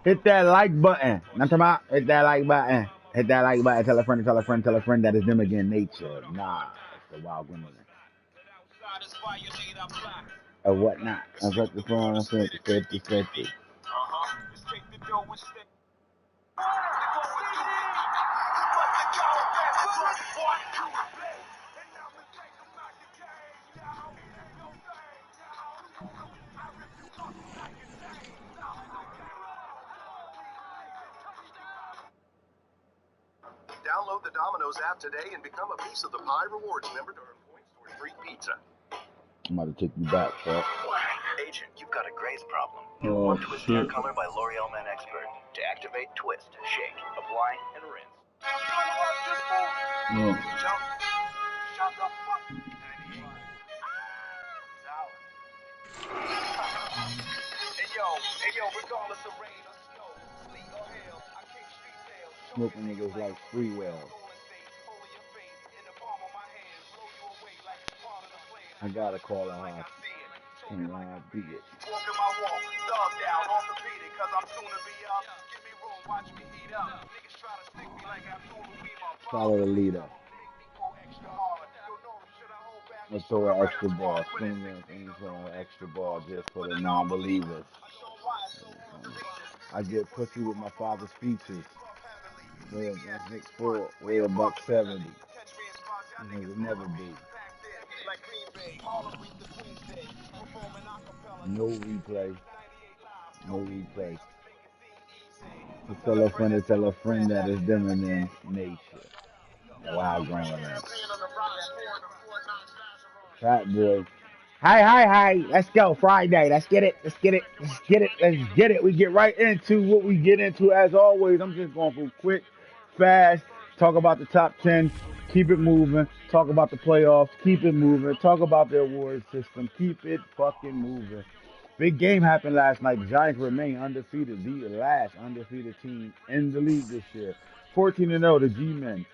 Hit that like button. I'm talking about hit that like button. Hit that like button. Tell a friend, tell a friend, tell a friend that is them again. Nature. Nah, it's the wild women. Or whatnot. I got the phone. 50. Download the Domino's app today and become a piece of the Pie Rewards member to earn points toward free pizza. I'm about to take you back, bro. Agent, you've got a graze problem. Oh, Twist shit. Hair Color by L'Oreal Men Expert. To activate, twist, shake, apply, and rinse. No. Shut the fuck. Hey yo, regardless of rain or snow, sleet or hail, I kick street tales. Smoking niggas like free will. I gotta call a high. Can't lie, I beat it. Walking my walk, dog down, orthopedic, cause I'm soon to be up. Give me room, watch me heat up. Niggas try to stick me like I'm soon to be my Follow the leader. Let's throw an extra ball. Swing an extra ball just for the non-believers. I get pussy with my father's features. Weigh a $170. Nigga never be. No replay. No replay. So tell a friend that is them and in nature. Wild grandland. Fat boy. Hi. Let's go. Friday. Let's get it. Let's get it. We get right into what we get into as always. I'm just going for quick, fast, talk about the top 10, keep it moving, talk about the playoffs, keep it moving, talk about the award system, keep it fucking moving. Big game happened last night. Giants remain undefeated, the last undefeated team in the league this year. 14-0, the G-Men.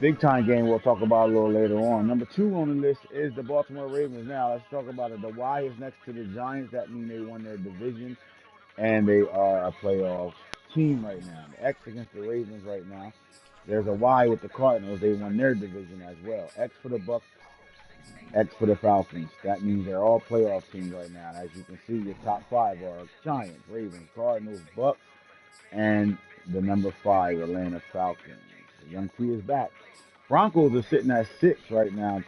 Big time game we'll talk about a little later on. Number 2 on the list is the Baltimore Ravens. Now let's talk about it. The Y is next to the Giants. That means they won their division and they are a playoff team right now. The X against the Ravens right now. There's a Y with the Cardinals. They won their division as well. X for the Bucks, X for the Falcons. That means they're all playoff teams right now. And as you can see, your top 5 are Giants, Ravens, Cardinals, Bucks, and the number 5 Atlanta Falcons. The young T is back. Broncos are sitting at 6 right now,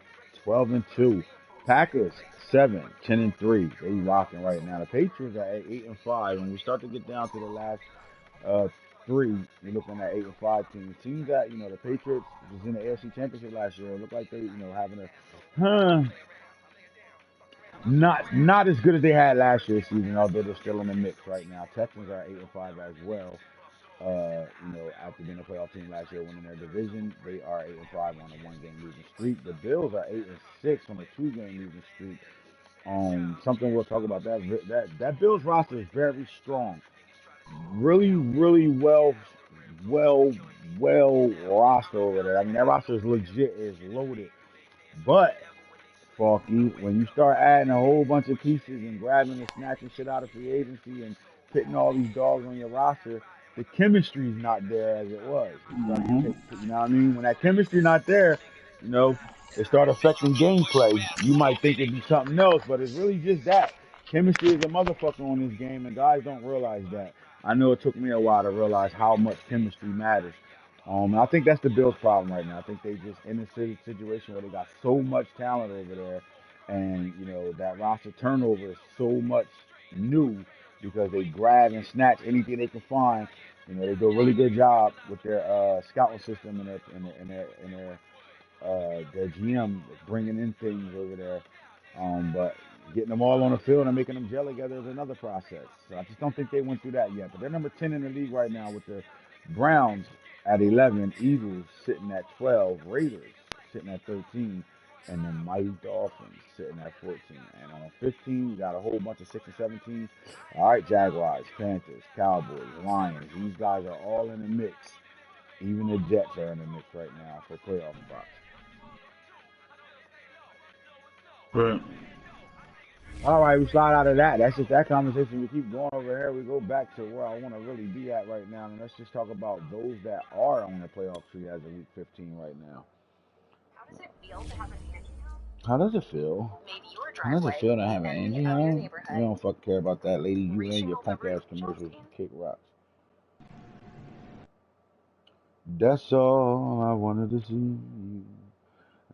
12-2. Packers 7, 10-3. They rocking right now. The Patriots are at 8-5. When we start to get down to the last 3, you're looking at 8-5 teams. Teams that the Patriots was in the AFC Championship last year. It looked like they having a not as good as they had last year's season, although they're still in the mix right now. Texans are 8-5 as well. After being a playoff team last year, winning their division, they are 8-5 on a 1-game losing streak. The Bills are 8-6 on a 2-game losing streak. Something we'll talk about that Bills roster is very strong, really well roster over there. I mean, that roster is legit, is loaded, but Falky, when you start adding a whole bunch of pieces and grabbing and snatching shit out of free agency and putting all these dogs on your roster, the chemistry's not there as it was. You know what I mean? When that chemistry not there, it start affecting gameplay. You might think it'd be something else, but it's really just that. Chemistry is a motherfucker on this game, and guys don't realize that. I know it took me a while to realize how much chemistry matters. I think that's the Bills' problem right now. I think they just in a situation where they got so much talent over there, and that roster turnover is so much new because they grab and snatch anything they can find. They do a really good job with their scouting system and their GM bringing in things over there. But getting them all on the field and making them gel together is another process. So I just don't think they went through that yet. But they're number 10 in the league right now with the Browns at 11, Eagles sitting at 12, Raiders sitting at 13, and the mighty Dolphins sitting at 14. And on 15, you got a whole bunch of 6 and 17. All right, Jaguars, Panthers, Cowboys, Lions. These guys are all in the mix. Even the Jets are in the mix right now for playoff spots. Right. All right, we slide out of that. That's just that conversation. We keep going over here. We go back to where I want to really be at right now, and let's just talk about those that are on the playoff tree as of week 15 right now. How does it feel? How does it feel to have an Angie home? We don't fuck care about that, lady. You and your punk ass commercials kick rocks. That's all I wanted to see,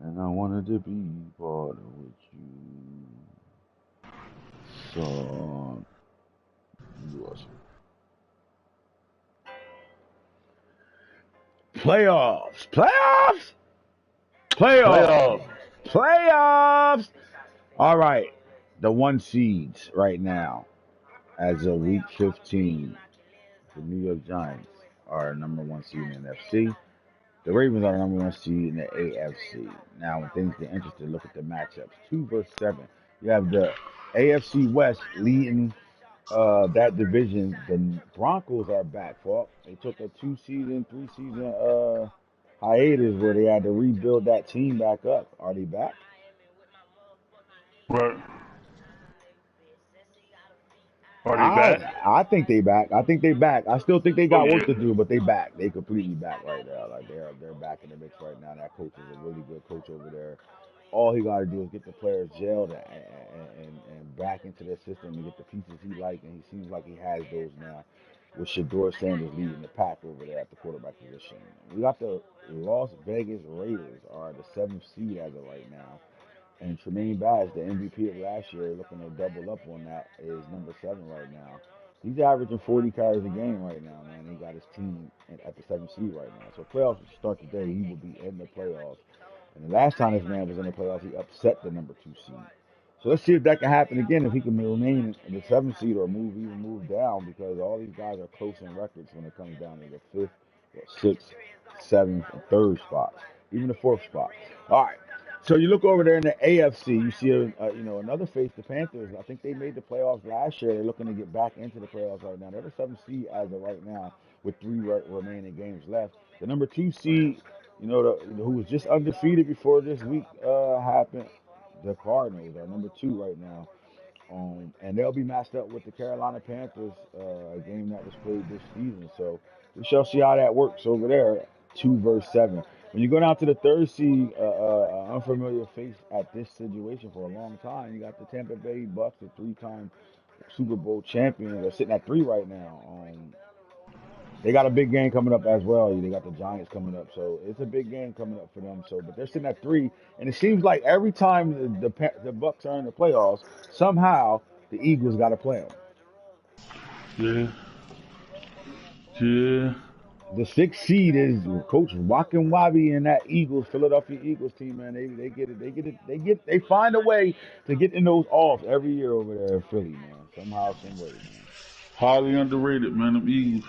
and I wanted to be part of with you. So, awesome. Playoffs, playoffs, playoffs, playoffs. All right, the one seeds right now, as of week 15, the New York Giants are number one seed in the NFC. The Ravens are number one seed in the AFC. Now, when things get interesting, look at the matchups. 2 versus 7. You have the AFC West leading that division. The Broncos are back, folks. They took a 2-season, 3-season hiatus where they had to rebuild that team back up. Are they back? Right. Are they I back? I think they back. I think they back. I still think they Oh got yeah. work to do, but they back. They completely back right now. Like they're back in the mix right now. That coach is a really good coach over there. All he got to do is get the players jailed and back into their system and get the pieces he likes, and he seems like he has those now. With Shador Sanders leading the pack over there at the quarterback position. We got the Las Vegas Raiders are the seventh seed as of right now. And Tremaine Bass, the MVP of last year, looking to double up on that, is number 7 right now. He's averaging 40 carries a game right now, man. He got his team at the 7th seed right now. So playoffs start today. He will be in the playoffs. And the last time this man was in the playoffs, he upset the number 2 seed. So let's see if that can happen again, if he can remain in the 7th seed or even move down, because all these guys are close in records when it comes down to the 5th, 6th, 7th, and 3rd spots, even the 4th spot. All right. So you look over there in the AFC, you see another face, the Panthers. I think they made the playoffs last year. They're looking to get back into the playoffs right now. They're the 7th seed as of right now with 3 remaining games left. The number 2 seed, who was just undefeated before this week happened, the Cardinals are number 2 right now. And they'll be matched up with the Carolina Panthers, a game that was played this season. So we shall see how that works over there. 2 versus 7. When you go down to the 3rd seed, unfamiliar face at this situation for a long time, you got the Tampa Bay Bucks, the 3-time Super Bowl champions. They're sitting at 3 right now. They got a big game coming up as well. They got the Giants coming up, so it's a big game coming up for them. So, but they're sitting at 3, and it seems like every time the Bucks are in the playoffs, somehow the Eagles got to play them. Yeah. Yeah. The 6th seed is Coach Walkin' Wobby and that Philadelphia Eagles team, man. They find a way to get in those offs every year over there in Philly, man. Somehow, some way, man. Highly underrated, man. Them Eagles.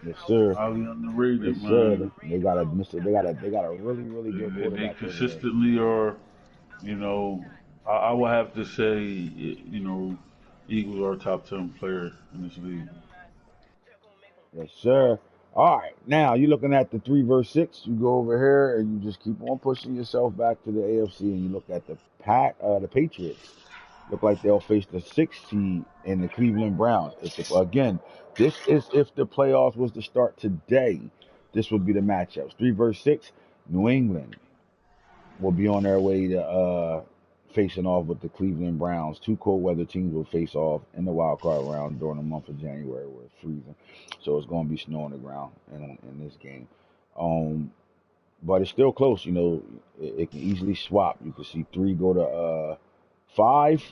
Yes, sir. Highly Yes, underrated, sir. man. They got a really, really good They quarterback over there. consistently are, you know, I would have to say, Eagles are a top 10 player in this league. Yes, sir. All right, now you're looking at the 3 versus 6. You go over here and you just keep on pushing yourself back to the AFC, and you look at the Patriots. Look like they'll face the 6th seed in the Cleveland Browns. Again, this is if the playoffs was to start today. This would be the matchups. 3 versus 6. New England will be on their way to facing off with the Cleveland Browns. 2 cold weather teams will face off in the wild card round during the month of January where it's freezing. So it's going to be snow on the ground in this game. But it's still close. It can easily swap. You can see 3 go to 5.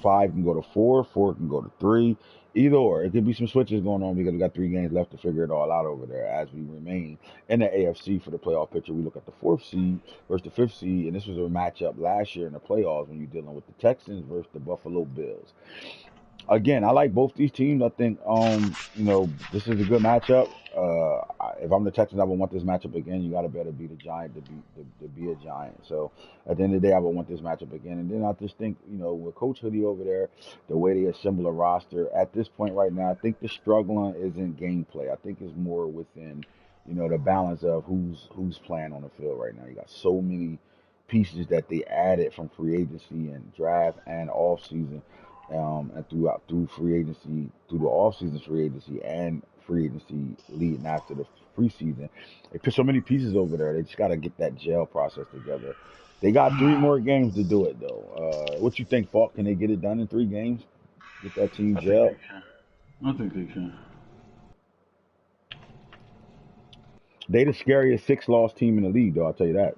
5 can go to 4. 4 can go to 3. Either or. It could be some switches going on because we got 3 games left to figure it all out over there as we remain in the AFC for the playoff picture. We look at the 4th seed versus the 5th seed, and this was a matchup last year in the playoffs when you're dealing with the Texans versus the Buffalo Bills. Again, I like both these teams. I think this is a good matchup. If I'm the Texans, I would want this matchup again. You got to better be the Giant to be a Giant. So at the end of the day, I would want this matchup again. And then I just think with Coach Hoodie over there, the way they assemble a roster at this point right now, I think the struggling isn't gameplay. I think it's more within the balance of who's playing on the field right now. You got so many pieces that they added from free agency and draft and off season, and through free agency, through the off season free agency and free agency leading after the preseason. They put so many pieces over there. They just got to get that gel process together. They got 3 more games to do it though. What you think, Falk? Can they get it done in 3 games? Get that team I think gel? they can. I think they can. They the scariest 6-loss team in the league, though. I'll tell you that.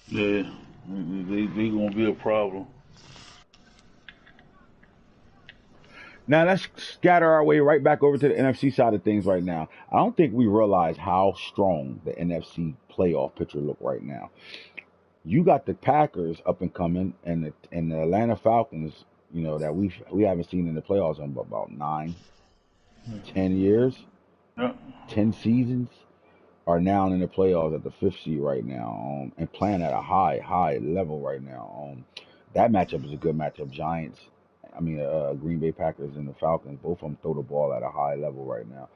Yeah, they gonna be a problem. Now let's scatter our way right back over to the NFC side of things right now. I don't think we realize how strong the NFC playoff picture look right now. You got the Packers up and coming, and the Atlanta Falcons. You know that we haven't seen in the playoffs in about 9, 10 years, Yeah. 10 seasons. Are now in the playoffs at the 5th seed right now, and playing at a high level right now. That matchup is a good matchup. Green Bay Packers and the Falcons, both of them throw the ball at a high level right now.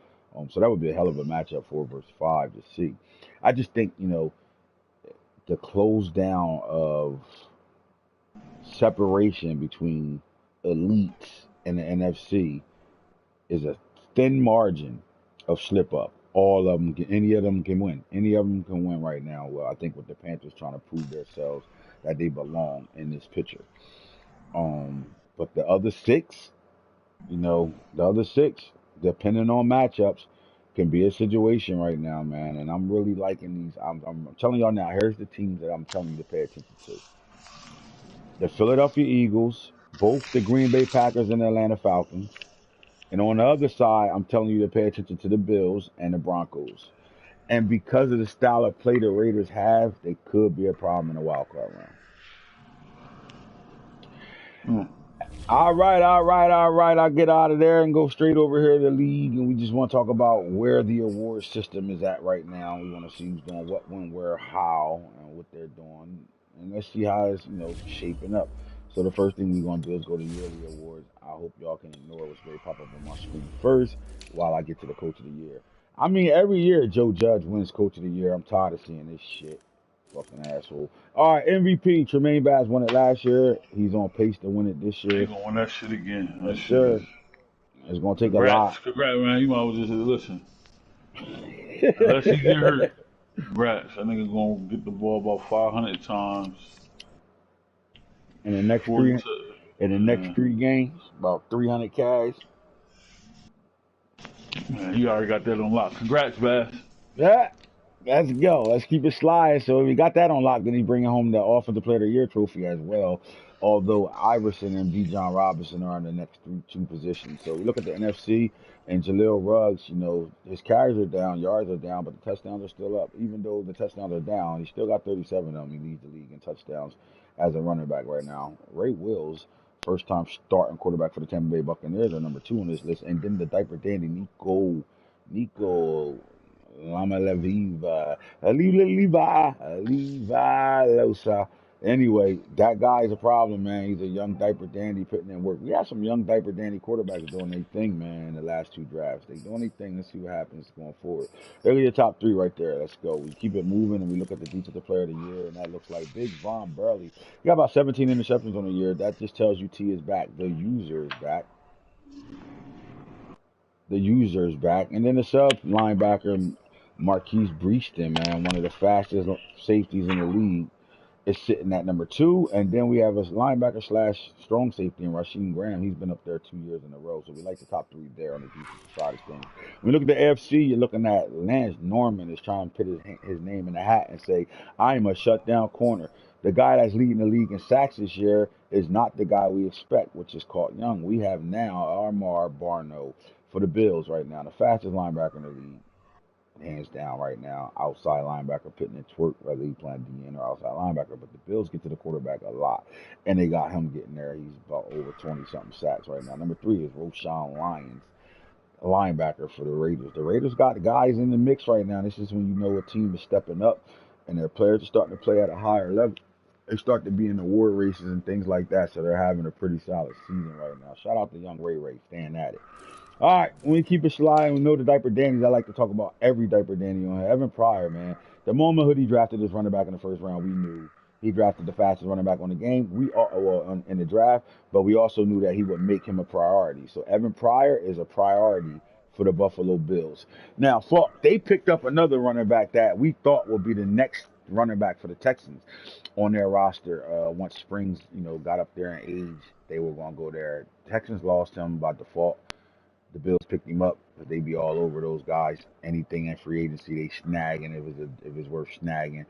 So that would be a hell of a matchup 4 versus 5 to see. I just think the close down of separation between elites and the NFC is a thin margin of slip up. All of them, any of them can win. Any of them can win right now. Well, I think with the Panthers trying to prove themselves that they belong in this picture. But the other 6, depending on matchups, can be a situation right now, man. And I'm really liking these. I'm telling y'all now. Here's the teams that I'm telling you to pay attention to: the Philadelphia Eagles, both the Green Bay Packers and the Atlanta Falcons. And on the other side, I'm telling you to pay attention to the Bills and the Broncos. And because of the style of play the Raiders have, they could be a problem in the wild card round. All right. I'll get out of there and go straight over here to the league. And we just want to talk about where the award system is at right now. We want to see who's doing what, when, where, how, and what they're doing. And let's see how it's, shaping up. So the first thing we're going to do is go to yearly awards. I hope y'all can ignore what's going to pop up on my screen first while I get to the coach of the year. I mean, every year Joe Judge wins coach of the year. I'm tired of seeing this shit. Fucking asshole. All right, MVP. Tremaine Bass won it last year. He's on pace to win it this year. They gonna win that shit again. Yes, sir. It's going to take a lot. Congrats, man. You might as well just listen. Unless he get hurt, congrats. That nigga gonna get the ball about 500 times. In the next three games, about 300 carries. Man, he already got that on lock. Congrats, Bass. Yeah. Let's go. Let's keep it sliding. So if we got that on lock, then he's bringing home the Offensive Player of the Year trophy as well. Although Iverson and Bijan Robinson are in the next 2 positions. So we look at the NFC and Jaleel Ruggs, his carries are down, yards are down, but the touchdowns are still up. Even though the touchdowns are down, he still got 37 of them. He leads the league in touchdowns as a running back right now. Ray Wills, first time starting quarterback for the Tampa Bay Buccaneers, are number 2 on this list. And then the diaper dandy Nico Lama Leviva, Levi Losa. Anyway, that guy is a problem, man. He's a young diaper dandy putting in work. We have some young diaper dandy quarterbacks doing their thing, man, in the last 2 drafts. They doing their thing. Let's see what happens going forward. There are your top 3 right there. Let's go. We keep it moving, and we look at the defensive player of the year, and that looks like Big Von Burley. He got about 17 interceptions on the year. That just tells you T is back. The user is back. And then the sub linebacker, Marquise Breeston, man, one of the fastest safeties in the league, is sitting at number 2. And then we have a linebacker / strong safety in Roshan Graham. He's been up there 2 years in a row. So we like the top 3 there on the defensive side of things. When we look at the AFC, you're looking at Lance Norman is trying to put his name in the hat and say, I'm a shutdown corner. The guy that's leading the league in sacks this year is not the guy we expect, which is caught young. We have now Armar Barno for the Bills right now, the fastest linebacker in the league. Hands down right now, outside linebacker, Pittman and Twerk, whether he playing DN or outside linebacker. But the Bills get to the quarterback a lot, and they got him getting there. He's about over 20-something sacks right now. Number 3 is Roshan, Lyons, a linebacker for the Raiders. The Raiders got guys in the mix right now. This is when you know a team is stepping up, and their players are starting to play at a higher level. They start to be in award races and things like that, so they're having a pretty solid season right now. Shout out to young Ray, staying at it. All right, when we keep it sliding, we know the diaper dandies. I like to talk about every diaper dandy on here. Evan Pryor, man. The moment Hoodie drafted this running back in the first round, we knew He drafted the fastest running back on the game. In the draft, but we also knew that he would make him a priority. So Evan Pryor is a priority for the Buffalo Bills. Now, they picked up another running back that we thought would be the next running back for the Texans on their roster. Once Springs, got up there in age, they were going to go there. Texans lost him by default. The Bills picked him up, but they be all over those guys. Anything in free agency, they snag, and if it's worth snagging.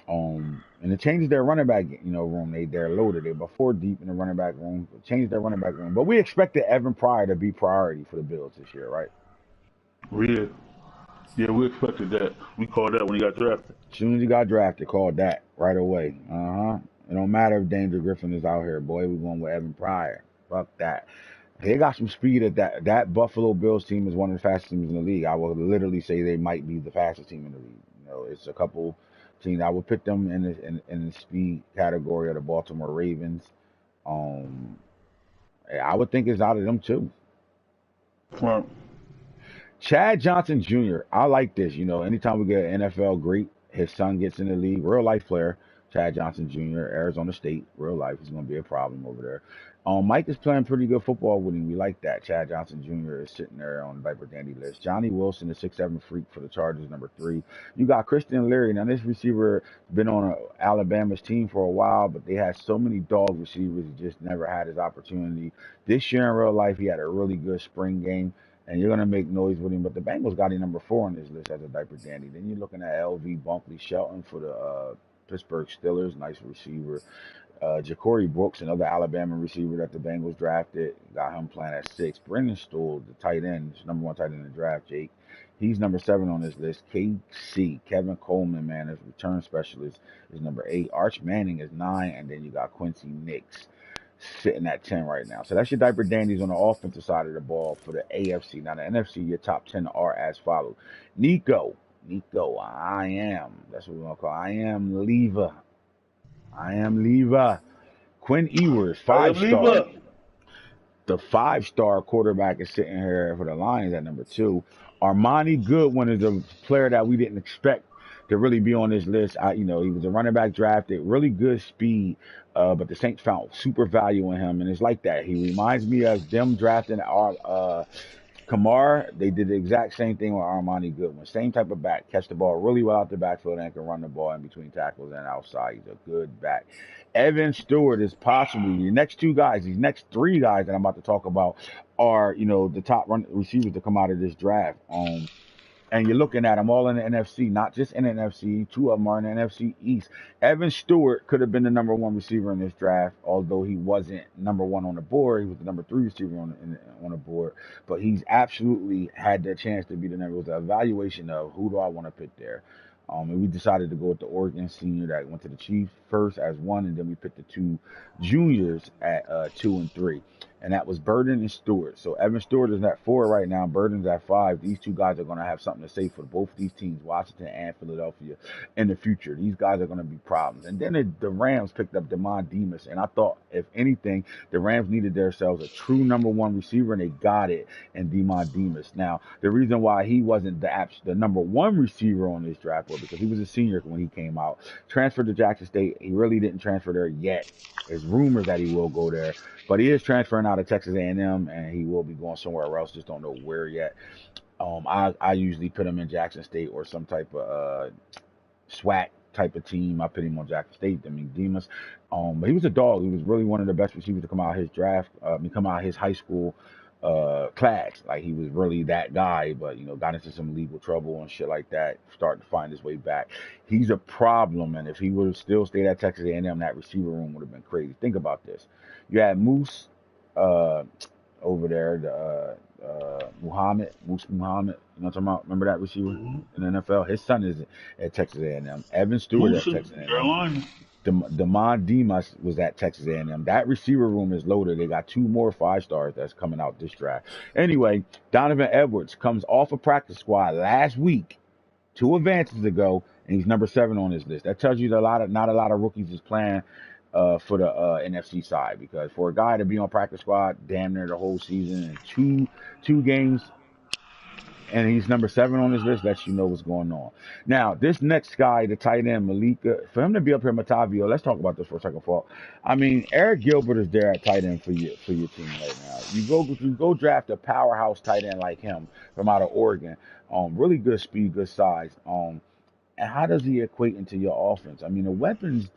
And it changes their running back, room. They're loaded. They're about 4 deep in the running back room. It changed their running back room. But we expected Evan Pryor to be priority for the Bills this year, right? Yeah, we expected that. We called that when he got drafted. As soon as he got drafted, called that right away. It don't matter if Danger Griffin is out here, boy. We going with Evan Pryor. Fuck that. They got some speed at that Buffalo Bills team is one of the fastest teams in the league. I will literally say they might be the fastest team in the league. It's a couple teams. I would pick them in the speed category of the Baltimore Ravens. I would think it's out of them too. Right. Chad Johnson Jr. I like this. Anytime we get an NFL great, his son gets in the league, real life player. Chad Johnson Jr., Arizona State, real life. He's going to be a problem over there. Mike is playing pretty good football with him. We like that. Chad Johnson Jr. is sitting there on the Viper Dandy list. Johnny Wilson, the 6'7" freak for the Chargers, number 3. You got Christian Leary. Now, this receiver been on Alabama's team for a while, but they had so many dog receivers. He just never had his opportunity. This year in real life, he had a really good spring game. And you're going to make noise with him. But the Bengals got him number 4 on this list as a Diaper Dandy. Then you're looking at L.V. Bunkley Shelton for the Pittsburgh Steelers. Nice receiver. Ja'Cory Brooks, another Alabama receiver that the Bengals drafted. Got him playing at 6. Brendan Stool, the tight end, number 1 tight end in the draft, Jake. He's number 7 on this list. KC, Kevin Coleman, man, as return specialist, is number 8. Arch Manning is 9. And then you got Quincy Nix sitting at 10 right now. So that's your Diaper Dandies on the offensive side of the ball for the AFC. Now, the NFC, your top 10 are as follows. Nico, I am. That's what we're going to call. I am Lever. Quinn Ewers, 5-star. The 5-star quarterback is sitting here for the Lions at number 2. Armani Goodwin is a player that we didn't expect to really be on this list. He was a running back drafted, really good speed, but the Saints found super value in him, and it's like that. He reminds me of them drafting Kamar. They did the exact same thing with Armani Goodwin. Same type of back, catch the ball really well out the backfield and can run the ball in between tackles and outside. He's a good back. Evan Stewart is possibly the next 2 guys. These next 3 guys that I'm about to talk about are, the top receivers to come out of this draft. And you're looking at them all in the NFC, not just in the NFC. 2 of them are in the NFC East. Evan Stewart could have been the number 1 receiver in this draft, although he wasn't number 1 on the board. He was the number 3 receiver on the board. But he's absolutely had the chance to be the number. It was an evaluation of who do I want to pick there. And we decided to go with the Oregon senior that went to the Chiefs first as 1, and then we picked the 2 juniors at 2 and 3. And that was Burden and Stewart. So Evan Stewart is at 4 right now. Burden's at 5. These 2 guys are going to have something to say for both these teams, Washington and Philadelphia, in the future. These guys are going to be problems. And then the Rams picked up Damon Demas. And I thought, if anything, the Rams needed themselves a true number 1 receiver, and they got it in Damon Demas. Now, the reason why he wasn't the number 1 receiver on this draft was because he was a senior when he came out. Transferred to Jackson State. He really didn't transfer there yet. There's rumors that he will go there. But he is transferring out of Texas A&M, and he will be going somewhere else. Just don't know where yet. I usually put him in Jackson State or some type of SWAC type of team. I put him on Jackson State. Demas. But he was a dog. He was really one of the best receivers to come out of his draft. Come out of his high school class. Like, he was really that guy, but got into some legal trouble and shit like that. Started to find his way back. He's a problem, and if he would have still stayed at Texas A&M, that receiver room would have been crazy. Think about this. You had Moose over there, Moose Muhammad. You know what I'm talking about? Remember that receiver in the NFL? His son is at Texas A&M. Evan Stewart at Texas A&M. Damon Demas was at Texas A&M. That receiver room is loaded. They got 2 more 5-stars that's coming out this draft. Anyway, Donovan Edwards comes off a practice squad last week, 2 advances ago, and he's number 7 on this list. That tells you that not a lot of rookies is playing for the NFC side, because for a guy to be on practice squad damn near the whole season and two games and he's number 7 on this list, lets you know what's going on. Now, this next guy, the tight end, Malika, for him to be up here, Matavio, let's talk about this for a second, Fault. I mean, Eric Gilbert is there at tight end for your team right now. You go draft a powerhouse tight end like him from out of Oregon. Really good speed, good size. And how does he equate into your offense? I mean, the weapons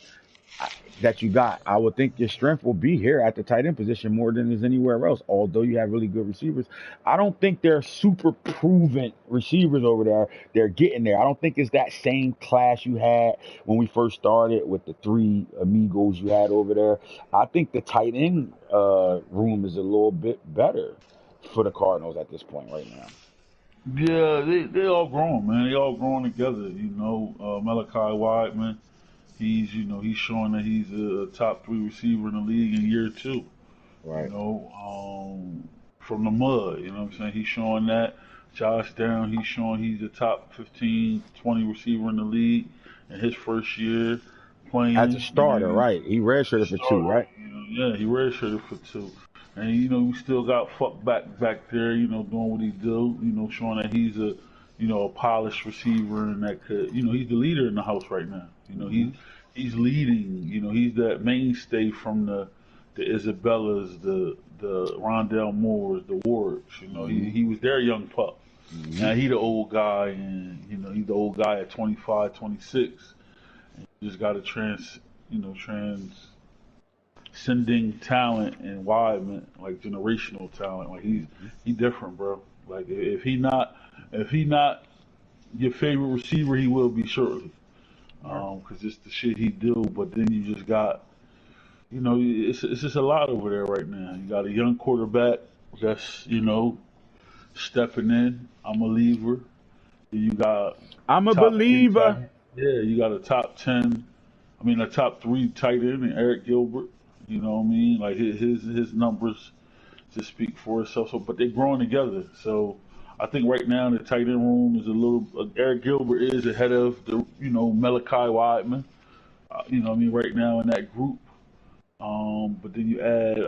that you got, I would think your strength will be here at the tight end position more than is anywhere else. Although you have really good receivers, I don't think they're super proven receivers over there. They're getting there. I don't think it's that same class you had when we first started with the 3 amigos you had over there. I think the tight end room is a little bit better for the Cardinals at this point right now. Yeah, they all growing, man. They all growing together. Malachi Wideman, he's showing that he's a top 3 receiver in the league in year 2. Right. From the mud. You know what I'm saying? He's showing that. Josh Down, he's showing he's a top 15, 20 receiver in the league in his first year playing. As a starter, right? He redshirted for 2, right? Yeah, he redshirted for 2. And we still got fuck back there, doing what he do, showing that he's a polished receiver and that could, he's the leader in the house right now. He's leading, he's that mainstay from the Isabellas, the Rondell Moores, the Wards. He was their young pup. Now he the old guy, and he's the old guy at 25, 26. And you just got to transcending talent and Wideman, like generational talent. Like he different, bro. Like if he not your favorite receiver, he will be shortly. Because it's the shit he do. But then you just got, it's just a lot over there right now. You got a young quarterback that's stepping in. I'm a believer. You got I'm a believer. Yeah, you got a top 3 tight end in Eric Gilbert. You know what I mean? Like his numbers just speak for itself. So, but they're growing together. So I think right now the tight end room is a little. Eric Gilbert is ahead of the Malachi Wideman. Right now in that group. But then you add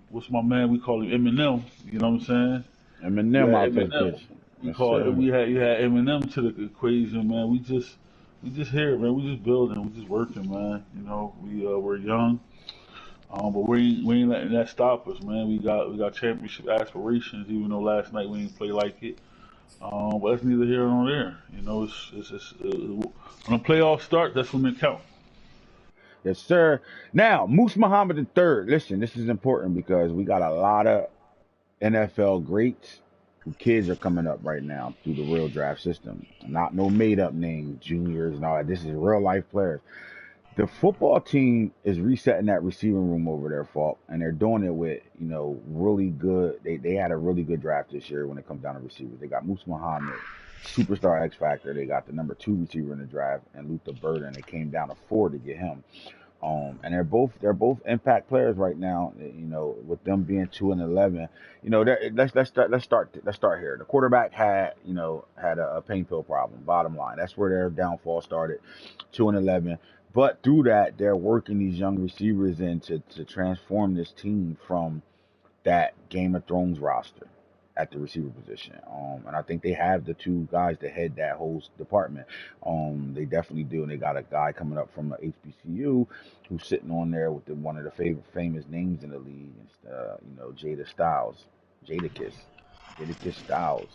what's my man? We call him Eminem. You know what I'm saying? Eminem out there. You had Eminem to the equation, man. We just here, man. We just building. We just working, man. We're young. But we ain't letting that stop us, man. We got championship aspirations, even though last night we didn't play like it. But that's neither here nor there. It's when the playoffs start, that's when it counts. Yes, sir. Now, Moose Muhammad III. Listen, this is important because we got a lot of NFL greats who kids are coming up right now through the real draft system. Not no made up names, juniors and all that. This is real life players. The football team is resetting that receiving room over their fault, and they're doing it with, really good. They had a really good draft this year when it comes down to receivers. They got Moose Muhammad, superstar X Factor. They got the number 2 receiver in the draft, and Luther Burden. They came down to 4 to get him. And they're both impact players right now. With them being 2 and 11. Let's start here. The quarterback had a pain pill problem. Bottom line, that's where their downfall started. 2 and 11. But through that, they're working these young receivers in to transform this team from that Game of Thrones roster at the receiver position. And I think they have the 2 guys to head that whole department. They definitely do. And they got a guy coming up from HBCU who's sitting on there with one of the famous names in the league. Jada Kiss Styles.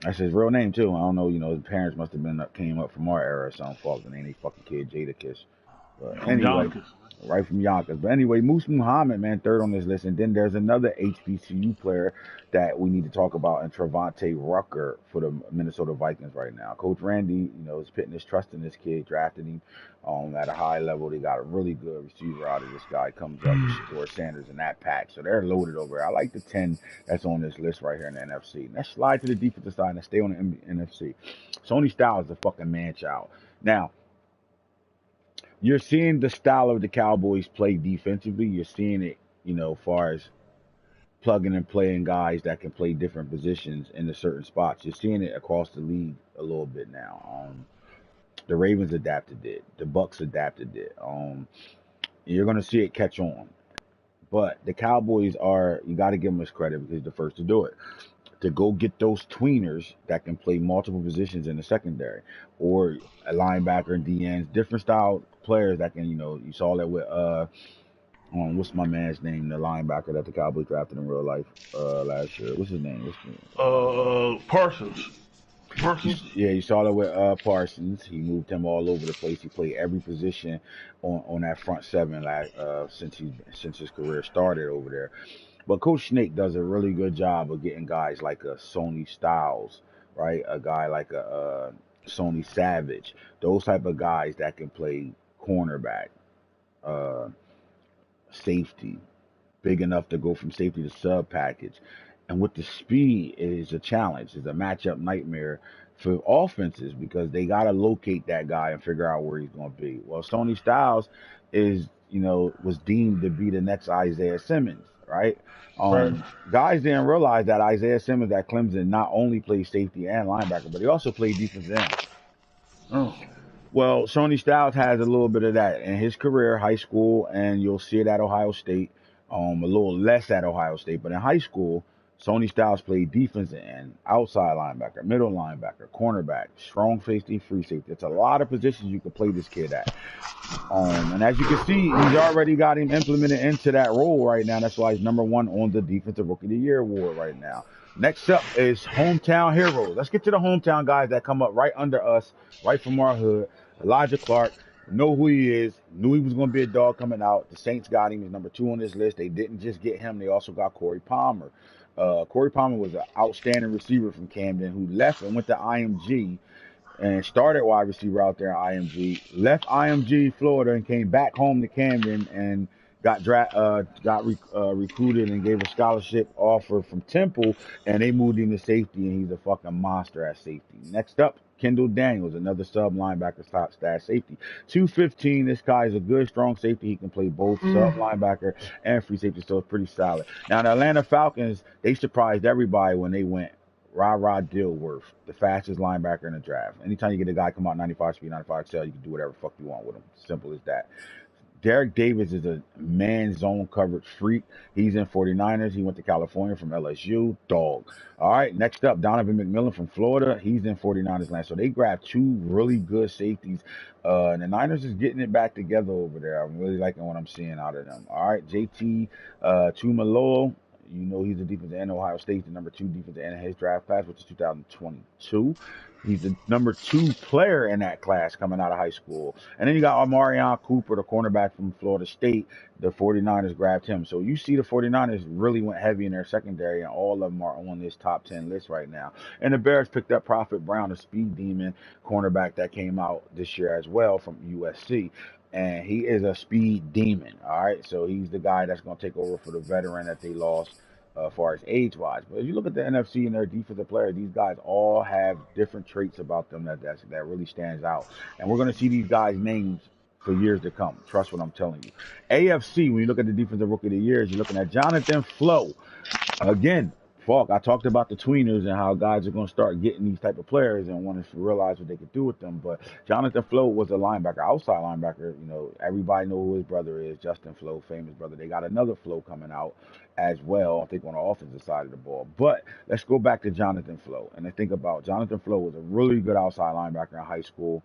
That's his real name too. I don't know. His parents must have came up from our era or something. Fuck, and ain't he fucking kid Jada Kiss. But anyway, right from Yonkers. But anyway, Moose Muhammad, man, 3rd on this list. And then there's another HBCU player that we need to talk about, and Trevante Rucker for the Minnesota Vikings right now. Coach Randy, is putting his trust in this kid, drafted him at a high level. They got a really good receiver out of this guy. Comes up with Shador Sanders in that pack. So they're loaded over there. I like the 10 that's on this list right here in the NFC. Let's slide to the defensive side and stay on the NFC. Sony Styles is a fucking man-child. Now, you're seeing the style of the Cowboys play defensively. You're seeing it, as far as plugging and playing guys that can play different positions in the certain spots. You're seeing it across the league a little bit now. The Ravens adapted it. The Bucks adapted it. You're going to see it catch on. But the Cowboys you got to give them this credit because they're the first to do it. to go get those tweeners that can play multiple positions in the secondary, or a linebacker and DNs, different style players that can, you saw that with what's my man's name, the linebacker that the Cowboys drafted in real life last year. What's his name? Parsons. Parsons. Yeah, you saw that with Parsons. He moved him all over the place. He played every position on that front seven since his career started over there. But Coach Snake does a really good job of getting guys like a Sony Styles, right? A guy like a Sony Savage. Those type of guys that can play cornerback, uh, safety, big enough to go from safety to sub package. And with the speed, it is a challenge. It's a matchup nightmare for offenses because they got to locate that guy and figure out where he's going to be. Well, Sony Styles was deemed to be the next Isaiah Simmons, right? Right. Guys didn't realize that Isaiah Simmons at Clemson not only played safety and linebacker, but he also played defensive end. Oh. Well, Sony Styles has a little bit of that in his career, high school, and you'll see it at Ohio State. A little less at Ohio State, but in high school, Sony Styles played defensive end, outside linebacker, middle linebacker, cornerback, strong safety, free safety. It's a lot of positions you can play this kid at. And as you can see, he's already got him implemented into that role right now. That's why he's number one on the Defensive Rookie of the Year award right now. Next up is hometown heroes. Let's get to the hometown guys that come up right under us, right from our hood. Elijah Clark, know who he is, knew he was going to be a dog coming out. The Saints got him. He's number 2 on this list. They didn't just get him. They also got Corey Palmer. Corey Palmer was an outstanding receiver from Camden who left and went to IMG and started wide receiver out there at IMG, left IMG Florida and came back home to Camden and got recruited and gave a scholarship offer from Temple, and they moved him to safety, and he's a fucking monster at safety. Next up, Kendall Daniels, another sub linebacker, top stash safety. 215. This guy is a good, strong safety. He can play both sub linebacker and free safety, so it's pretty solid. Now, the Atlanta Falcons, they surprised everybody when they went Ra Dilworth, the fastest linebacker in the draft. Anytime you get a guy come out 95 speed, 95 excel, you can do whatever the fuck you want with him. Simple as that. Derek Davis is a man zone coverage freak. He's in 49ers. He went to California from LSU. Dog. All right, next up, Donovan McMillan from Florida. He's in 49ers land. So they grabbed 2 really good safeties. And the Niners is getting it back together over there. I'm really liking what I'm seeing out of them. All right, JT Tuimoloau. He's a defensive end. Ohio State's the number 2 defensive end in his draft class, which is 2022. He's the number 2 player in that class coming out of high school. And then you got Marianne Cooper, the cornerback from Florida State. The 49ers grabbed him. So you see the 49ers really went heavy in their secondary, and all of them are on this top 10 list right now. And the Bears picked up Prophet Brown, a speed demon cornerback that came out this year as well from USC. And he is a speed demon, all right? So he's the guy that's going to take over for the veteran that they lost as far as age-wise. But if you look at the NFC and their defensive players, these guys all have different traits about them that really stands out. And we're going to see these guys' names for years to come. Trust what I'm telling you. AFC, when you look at the Defensive Rookie of the Year, you're looking at Jonathan Flo. Again, Falk, I talked about the tweeners and how guys are going to start getting these type of players and wanting to realize what they could do with them. But Jonathan Flo was a linebacker, outside linebacker. Everybody know who his brother is, Justin Flo, famous brother. They got another Flo coming out as well, I think, on the offensive side of the ball. But let's go back to Jonathan Flo. And I think about Jonathan Flo was a really good outside linebacker in high school.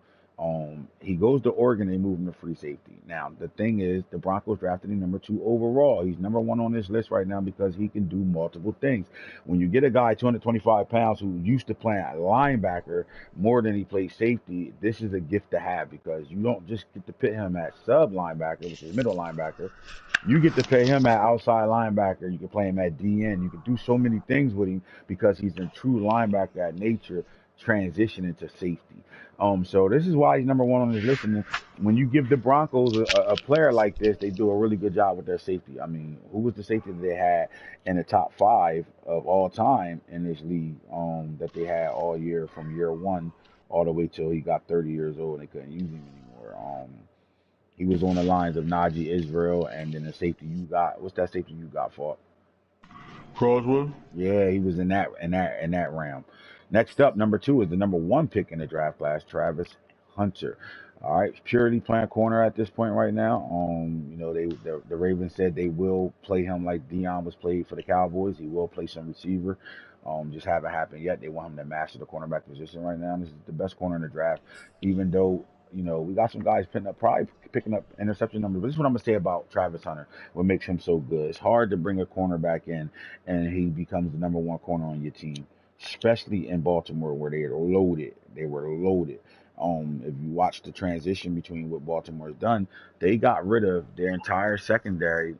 He goes to Oregon, they move him to free safety. Now, the thing is, the Broncos drafted him number 2 overall. He's number 1 on this list right now because he can do multiple things. When you get a guy 225 pounds who used to play at linebacker more than he plays safety, this is a gift to have because you don't just get to put him at sub linebacker, which is middle linebacker. You get to pay him at outside linebacker. You can play him at DN. You can do so many things with him because he's a true linebacker at nature, transitioning to safety. So this is why he's number 1 on this list. And when you give the Broncos a player like this, they do a really good job with their safety. I mean, who was the safety that they had in the top 5 of all time in this league that they had all year from year 1 all the way till he got 30 years old and they couldn't use him anymore? He was on the lines of Najee Israel, and then the safety you got. What's that safety you got, Falk? Croswell? Yeah, he was in that round. Next up, number 2 is the number 1 pick in the draft class, Travis Hunter. All right, purely playing corner at this point right now. The Ravens said they will play him like Dionne was played for the Cowboys. He will play some receiver. Just haven't happened yet. They want him to master the cornerback position right now. This is the best corner in the draft, even though we got some guys picking up interception numbers. But this is what I'm gonna say about Travis Hunter. What makes him so good? It's hard to bring a cornerback in and he becomes the number one corner on your team, especially in Baltimore where they are loaded. They were loaded. If you watch the transition between what Baltimore's done, they got rid of their entire secondary,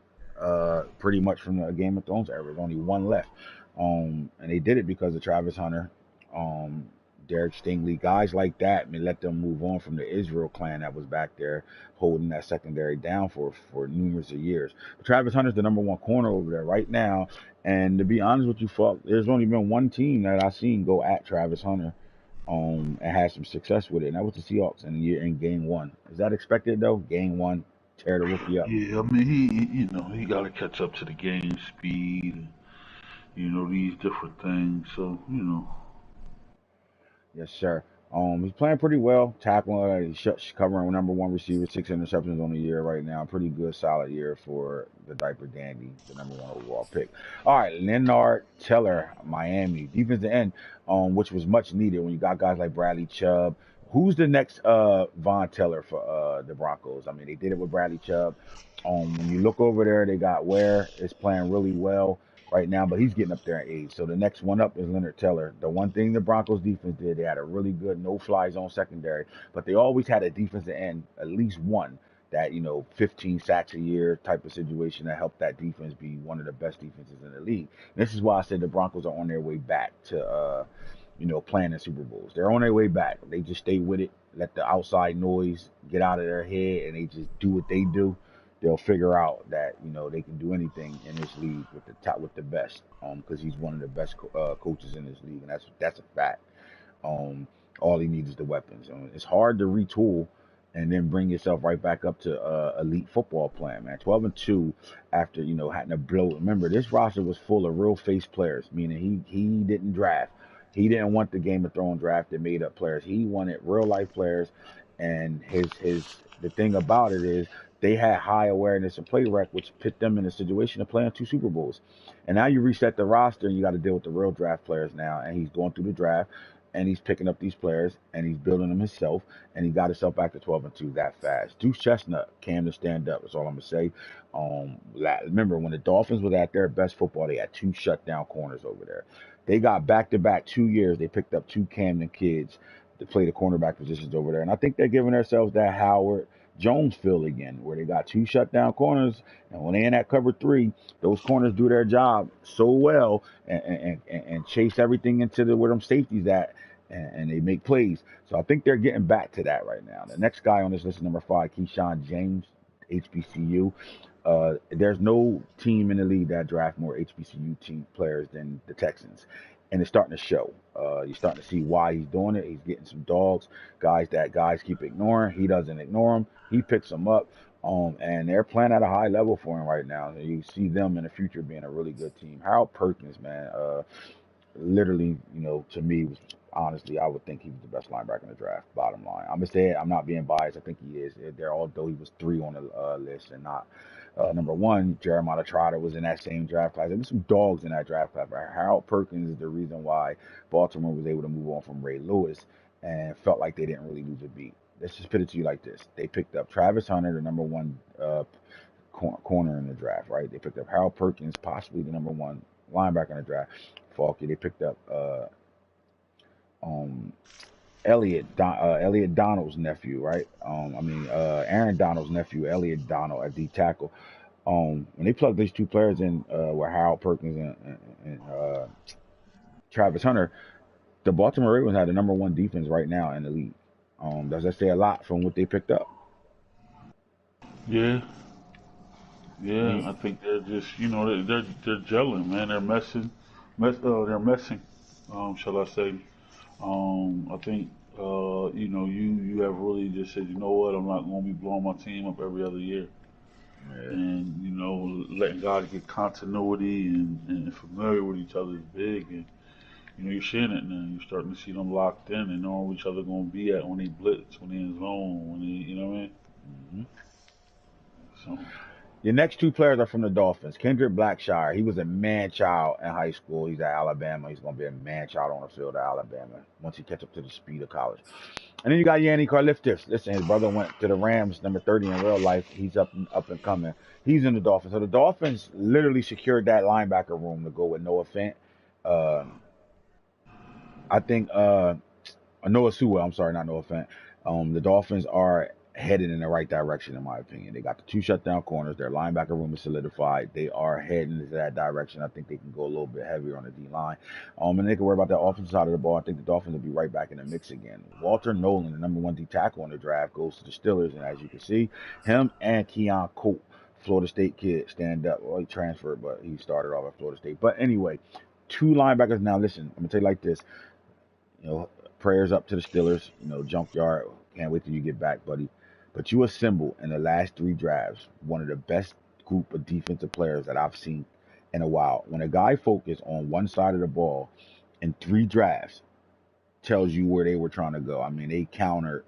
pretty much from the Game of Thrones era. There's only one left. And they did it because of Travis Hunter, um, Derek Stingley, guys like that, and let them move on from the Israel clan that was back there holding that secondary down for numerous of years. But Travis Hunter's the number one corner over there right now. And to be honest with you, fuck, there's only been one team that I've seen go at Travis Hunter, and had some success with it, and that was the Seahawks in game one. Is that expected though? Game one, tear the rookie up. Yeah, I mean, he got to catch up to the game speed, and, these different things. So, Yes, sir. He's playing pretty well, tackling, covering number one receiver, 6 interceptions on the year right now. Pretty good, solid year for the diaper dandy, the number one overall pick. All right, Leonard Teller, Miami, defensive end, which was much needed when you got guys like Bradley Chubb. Who's the next Von Teller for the Broncos? I mean, they did it with Bradley Chubb. When you look over there, they got Ware is playing really well right now, but he's getting up there in age. So the next one up is Leonard Teller. The one thing the Broncos defense did, they had a really good no-fly zone secondary, but they always had a defensive end, at least one, that 15 sacks a year type of situation that helped that defense be one of the best defenses in the league. And this is why I said the Broncos are on their way back to playing in Super Bowls. They're on their way back. They just stay with it, let the outside noise get out of their head, and they just do what they do. They'll figure out that they can do anything in this league with the best, because he's one of the best coaches in this league, and that's a fact. All he needs is the weapons. It's hard to retool and then bring yourself right back up to elite football playing, man. 12-2 after having to blow. Remember, this roster was full of real face players, meaning he didn't draft. He didn't want the Game of Thrones draft that made up players. He wanted real life players, and the thing about it is they had high awareness and play rec, which put them in a situation to play in 2 Super Bowls. And now you reset the roster, and you got to deal with the real draft players now. And he's going through the draft, and he's picking up these players, and he's building them himself, and he got himself back to 12-2 that fast. Deuce Chestnut came to stand up. That's all I'm gonna say. Remember when the Dolphins were at their best football, they had 2 shutdown corners over there. They got back-to-back 2 years. They picked up 2 Camden kids to play the cornerback positions over there, and I think they're giving themselves that Howard Jones feel again, where they got 2 shutdown corners, and when they in that cover 3, those corners do their job so well and chase everything into where them safeties at, and they make plays. So I think they're getting back to that right now. The next guy on this list is number 5, Keyshawn James, HBCU. There's no team in the league that draft more HBCU team players than the Texans, and it's starting to show. You're starting to see why he's doing it. He's getting some dogs, guys keep ignoring. He doesn't ignore them. He picks them up, and they're playing at a high level for him right now. You see them in the future being a really good team. Harold Perkins, man, literally, to me, honestly, I would think he was the best linebacker in the draft. Bottom line, I'm gonna say it. I'm not being biased. I think he is. Although he was 3 on the list and not number 1. Jeremiah Trotter was in that same draft class. There was some dogs in that draft class. But Harold Perkins is the reason why Baltimore was able to move on from Ray Lewis and felt like they didn't really lose a beat. Let's just put it to you like this: they picked up Travis Hunter, the number 1 corner in the draft, right? They picked up Harold Perkins, possibly the number 1 linebacker in the draft. Falky. They picked up Elliot Donald's nephew, right? Aaron Donald's nephew, Elliot Donald at D tackle. When they plugged these 2 players in, were Harold Perkins and Travis Hunter, the Baltimore Ravens had the number 1 defense right now in the league. Does that say a lot from what they picked up? Yeah. I think they're just, they're gelling, man. They're they're messing, shall I say? I think, you have really just said, you know what, I'm not going to be blowing my team up every other year. Yeah. And, letting guys get continuity and familiar with each other is big. And, you're seeing it now. You're starting to see them locked in and knowing where each other going to be at when they blitz, when they in zone, when they, you know what I mean? Mm-hmm. So. Your next two players are from the Dolphins. Kendrick Blackshire, he was a man-child in high school. He's at Alabama. He's going to be a man-child on the field at Alabama once he catch up to the speed of college. And then you got Yanni Carliftis. Listen, his brother went to the Rams, number 30 in real life. He's up and coming. He's in the Dolphins. So the Dolphins literally secured that linebacker room to go with Noah Fant. I think Noah Sewell. I'm sorry, not Noah Fant. The Dolphins are headed in the right direction, in my opinion. They got the two shutdown corners. Their linebacker room is solidified. They are heading into that direction. I think they can go a little bit heavier on the D line. And they can worry about that offensive side of the ball. I think the Dolphins will be right back in the mix again. Walter Nolan, the number 1 D tackle in the draft, goes to the Steelers, and as you can see, him and Keon Colt, Florida State kid, stand up. Well, he transferred, but he started off at Florida State. But anyway, two linebackers. Now listen, I'm gonna tell you like this. Prayers up to the Steelers. Junkyard. Can't wait till you get back, buddy. But you assembled in the last 3 drafts one of the best group of defensive players that I've seen in a while. When a guy focused on one side of the ball in 3 drafts, tells you where they were trying to go. I mean, they countered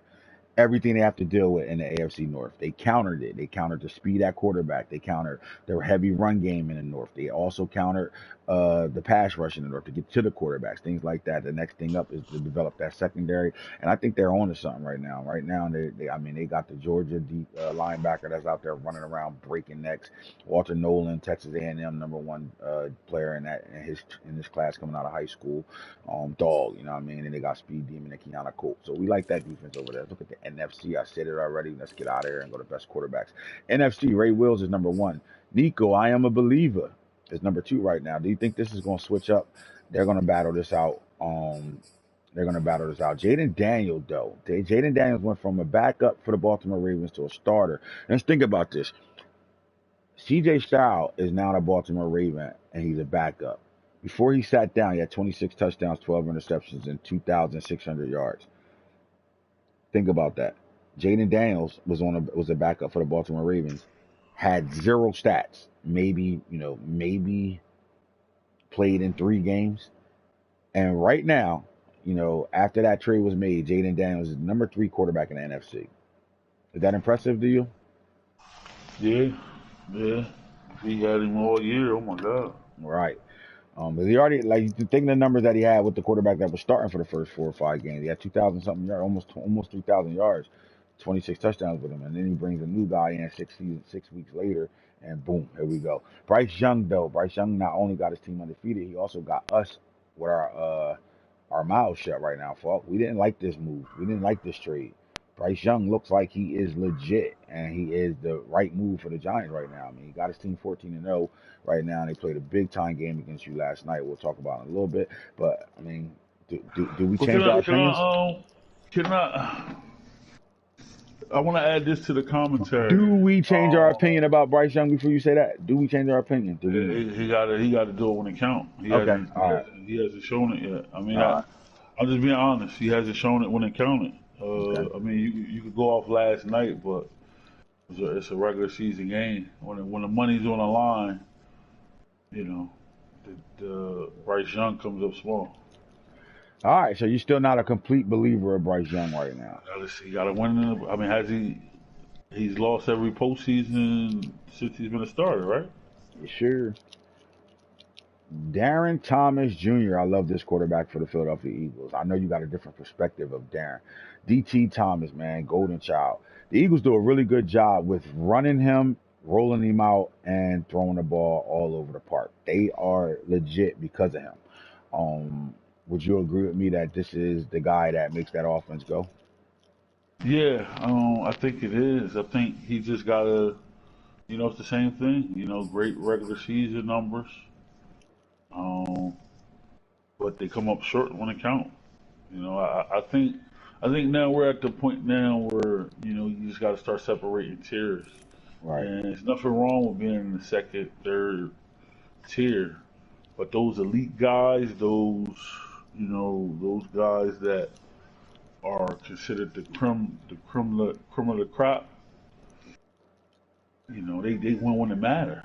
everything they have to deal with in the AFC North. They countered it. They countered the speed at quarterback. They countered their heavy run game in the North. They also countered the pass rush in the North to get to the quarterbacks, things like that. The next thing up is to develop that secondary, and I think they're on to something right now. Right now, they got the Georgia deep linebacker that's out there running around breaking necks. Walter Nolan, Texas A&M number 1 player in this class coming out of high school. Dog, you know what I mean? And they got Speed Demon and Keanu Colt. So we like that defense over there. Look at the NFC. I said it already. Let's get out of here and go to best quarterbacks. NFC, Ray Wills is number 1. Nico, I am a believer, is number 2 right now. Do you think this is going to switch up? They're going to battle this out. Jaden Daniels, though. Jaden Daniels went from a backup for the Baltimore Ravens to a starter. Let's think about this. CJ Stroud is now the Baltimore Raven, and he's a backup. Before he sat down, he had 26 touchdowns, 12 interceptions, and 2,600 yards. Think about that. Jaden Daniels was a backup for the Baltimore Ravens, had 0 stats. Maybe played in 3 games. And right now, after that trade was made, Jaden Daniels is number 3 quarterback in the NFC. Is that impressive to you? Yeah. If he had him all year, oh my God. Right. But he already, think of the numbers that he had with the quarterback that was starting for the first 4 or 5 games. He had 2,000 something yards, almost 3,000 yards, 26 touchdowns with him, and then he brings a new guy in 6 weeks later, and boom, here we go. Bryce Young, though, not only got his team undefeated, he also got us with our mouths shut right now, folks. We didn't like this move. We didn't like this trade. Bryce Young looks like he is legit, and he is the right move for the Giants right now. I mean, he got his team 14-0 right now, and they played a big-time game against you last night. We'll talk about it in a little bit. But, I mean, do we change our opinions? I want to add this to the commentary. Do we change our opinion about Bryce Young before you say that? Do we change our opinion? He got to do it when it counts. He hasn't shown it yet. I mean, I'm just being honest. He hasn't shown it when it counted. I mean, you could go off last night, but it's a regular season game. When the money's on the line, the Bryce Young comes up small. All right, so you're still not a complete believer of Bryce Young right now. He got to win. I mean, he's lost every postseason since he's been a starter, right? Sure. Darren Thomas Jr. I love this quarterback for the Philadelphia Eagles. I know you got a different perspective of Darren. D.T. Thomas, man, golden child. The Eagles do a really good job with running him, rolling him out, and throwing the ball all over the park. They are legit because of him. Would you agree with me that this is the guy that makes that offense go? Yeah, I think it is. I think he just got to, it's the same thing. Great regular season numbers. But they come up short when it counts. I think now we're at the point now where you just got to start separating tiers. Right. And there's nothing wrong with being in the second, third tier, but those elite guys, those guys that are considered the creme of the crop, they win when it matter.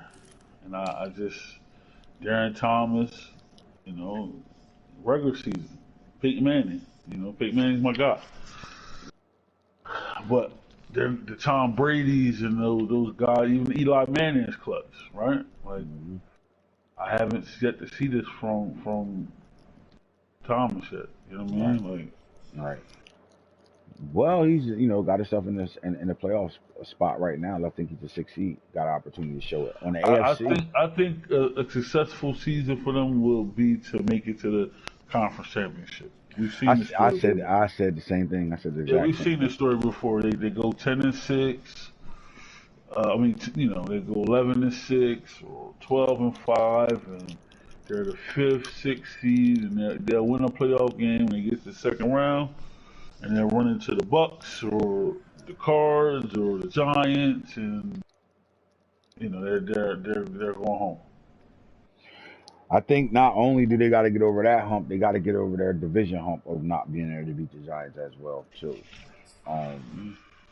And I just Darren Thomas, regular season, Peyton Manning. Peyton Manning's my guy. But the Tom Brady's and those guys, even Eli Manning's clutch, right? Like I haven't yet to see this from Thomas yet. You know what I Right. mean? Like Right. Well, he's got himself in this in the playoff spot right now. I think he's a 6 seed. Got an opportunity to show it on the AFC. I think a successful season for them will be to make it to the conference championship. We've seen this story before. I said the same thing. I said the Yeah, exact we've same seen thing. this story before. They go 10-6. I mean, they go 11-6 or 12-5, and they're the fifth, sixth seed, and they'll win a playoff game when they get to the second round, and they'll run into the Bucks or the Cards or the Giants, and they're going home. I think not only do they got to get over that hump, they got to get over their division hump of not being able to beat the Giants as well too.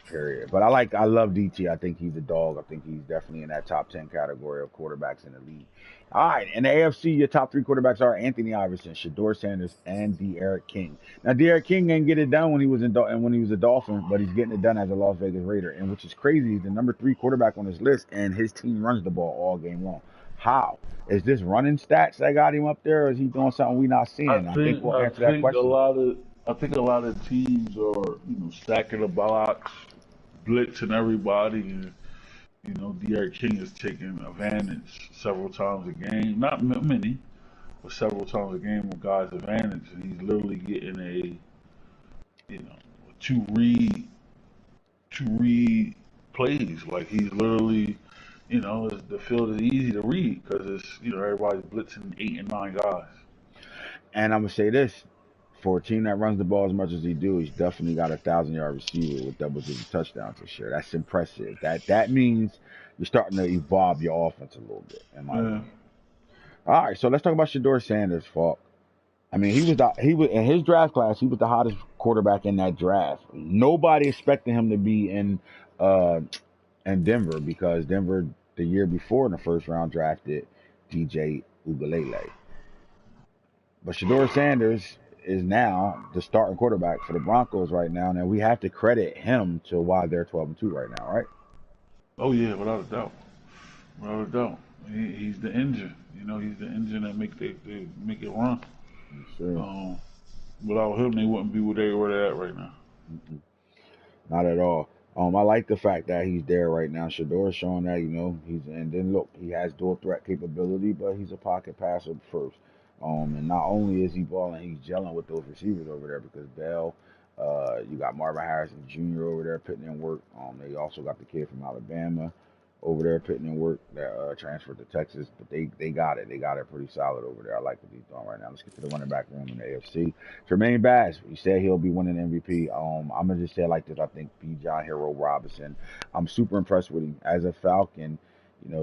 Period. But I love DT. I think he's a dog. I think he's definitely in that top 10 category of quarterbacks in the league. All right, in the AFC, your top three quarterbacks are Anthony Iverson, Shador Sanders, and De'Aaron King. Now, De'Aaron King didn't get it done when he was when he was a Dolphin, but he's getting it done as a Las Vegas Raider, and which is crazy. He's the number 3 quarterback on this list, and his team runs the ball all game long. How is this running stats that got him up there, or is he doing something we not seeing? I think we'll answer that question. I think a lot of teams are stacking the box, blitzing everybody, and De'Aaron King is taking advantage several times a game. Not many, but several times a game of guys' advantage, and he's literally getting a two read plays. Like he's literally, the field is easy to read because it's everybody's blitzing 8 and 9 guys. And I'm gonna say this: for a team that runs the ball as much as he do, he's definitely got a 1,000-yard receiver with double-digit touchdowns this year. That's impressive. That means you're starting to evolve your offense a little bit, in my opinion. All right, so let's talk about Shador Sanders, Falk. I mean, he was in his draft class. He was the hottest quarterback in that draft. Nobody expected him to be in Denver because Denver the year before in the first round drafted DJ Ugalele. But Shador Sanders is now the starting quarterback for the Broncos right now, and we have to credit him to why they're 12-2 right now, right? Oh yeah, without a doubt, without a doubt. He's the engine. He's the engine that make it run. Sure. Without him, they wouldn't be where they're at right now. Not at all. I like the fact that he's there right now. Shador's showing that, and then look, he has dual threat capability, but he's a pocket passer first. And not only is he balling, he's gelling with those receivers over there because Bell, you got Marvin Harrison Jr. over there putting in work. They also got the kid from Alabama over there putting in work that transferred to Texas, but they got it. They got it pretty solid over there. I like what he's doing right now. Let's get to the running back room in the AFC. Jermaine Bass, he said he'll be winning MVP. I'm gonna just say it like this. I think Bijan Hero Robinson. I'm super impressed with him as a Falcon.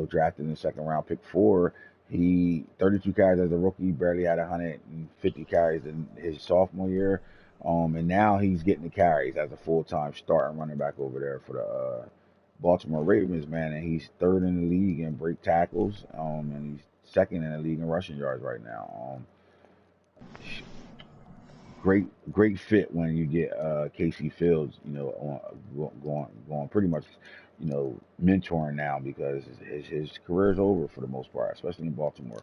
Drafted in the second round, pick 4. He 32 carries as a rookie, barely had 150 carries in his sophomore year. And now he's getting the carries as a full-time starting running back over there for the Baltimore Ravens, man, and he's 3rd in the league in break tackles, and he's 2nd in the league in rushing yards right now. Great fit when you get Casey Fields, going pretty much, mentoring now because his career is over for the most part, especially in Baltimore.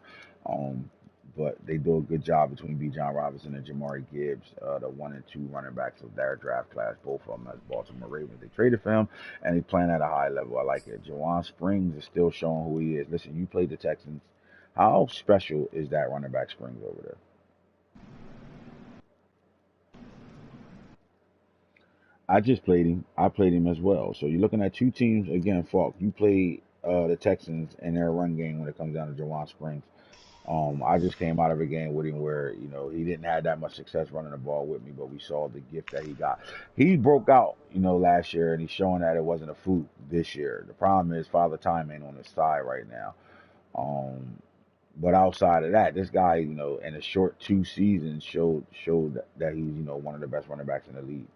But they do a good job between Bijan Robinson and Jamari Gibbs, the 1 and 2 running backs of their draft class, both of them as Baltimore Ravens. They traded for him, and he's playing at a high level. I like it. Jawan Springs is still showing who he is. Listen, you played the Texans. How special is that running back Springs over there? I just played him. I played him as well. So you're looking at 2 teams again. Falk, you played the Texans in their run game when it comes down to Jawan Springs. I just came out of a game with him where, he didn't have that much success running the ball with me, but we saw the gift that he got. He broke out, last year, and he's showing that it wasn't a fluke this year. The problem is Father Time ain't on his side right now. But outside of that, this guy, in a short 2 seasons showed that he's, one of the best running backs in the league.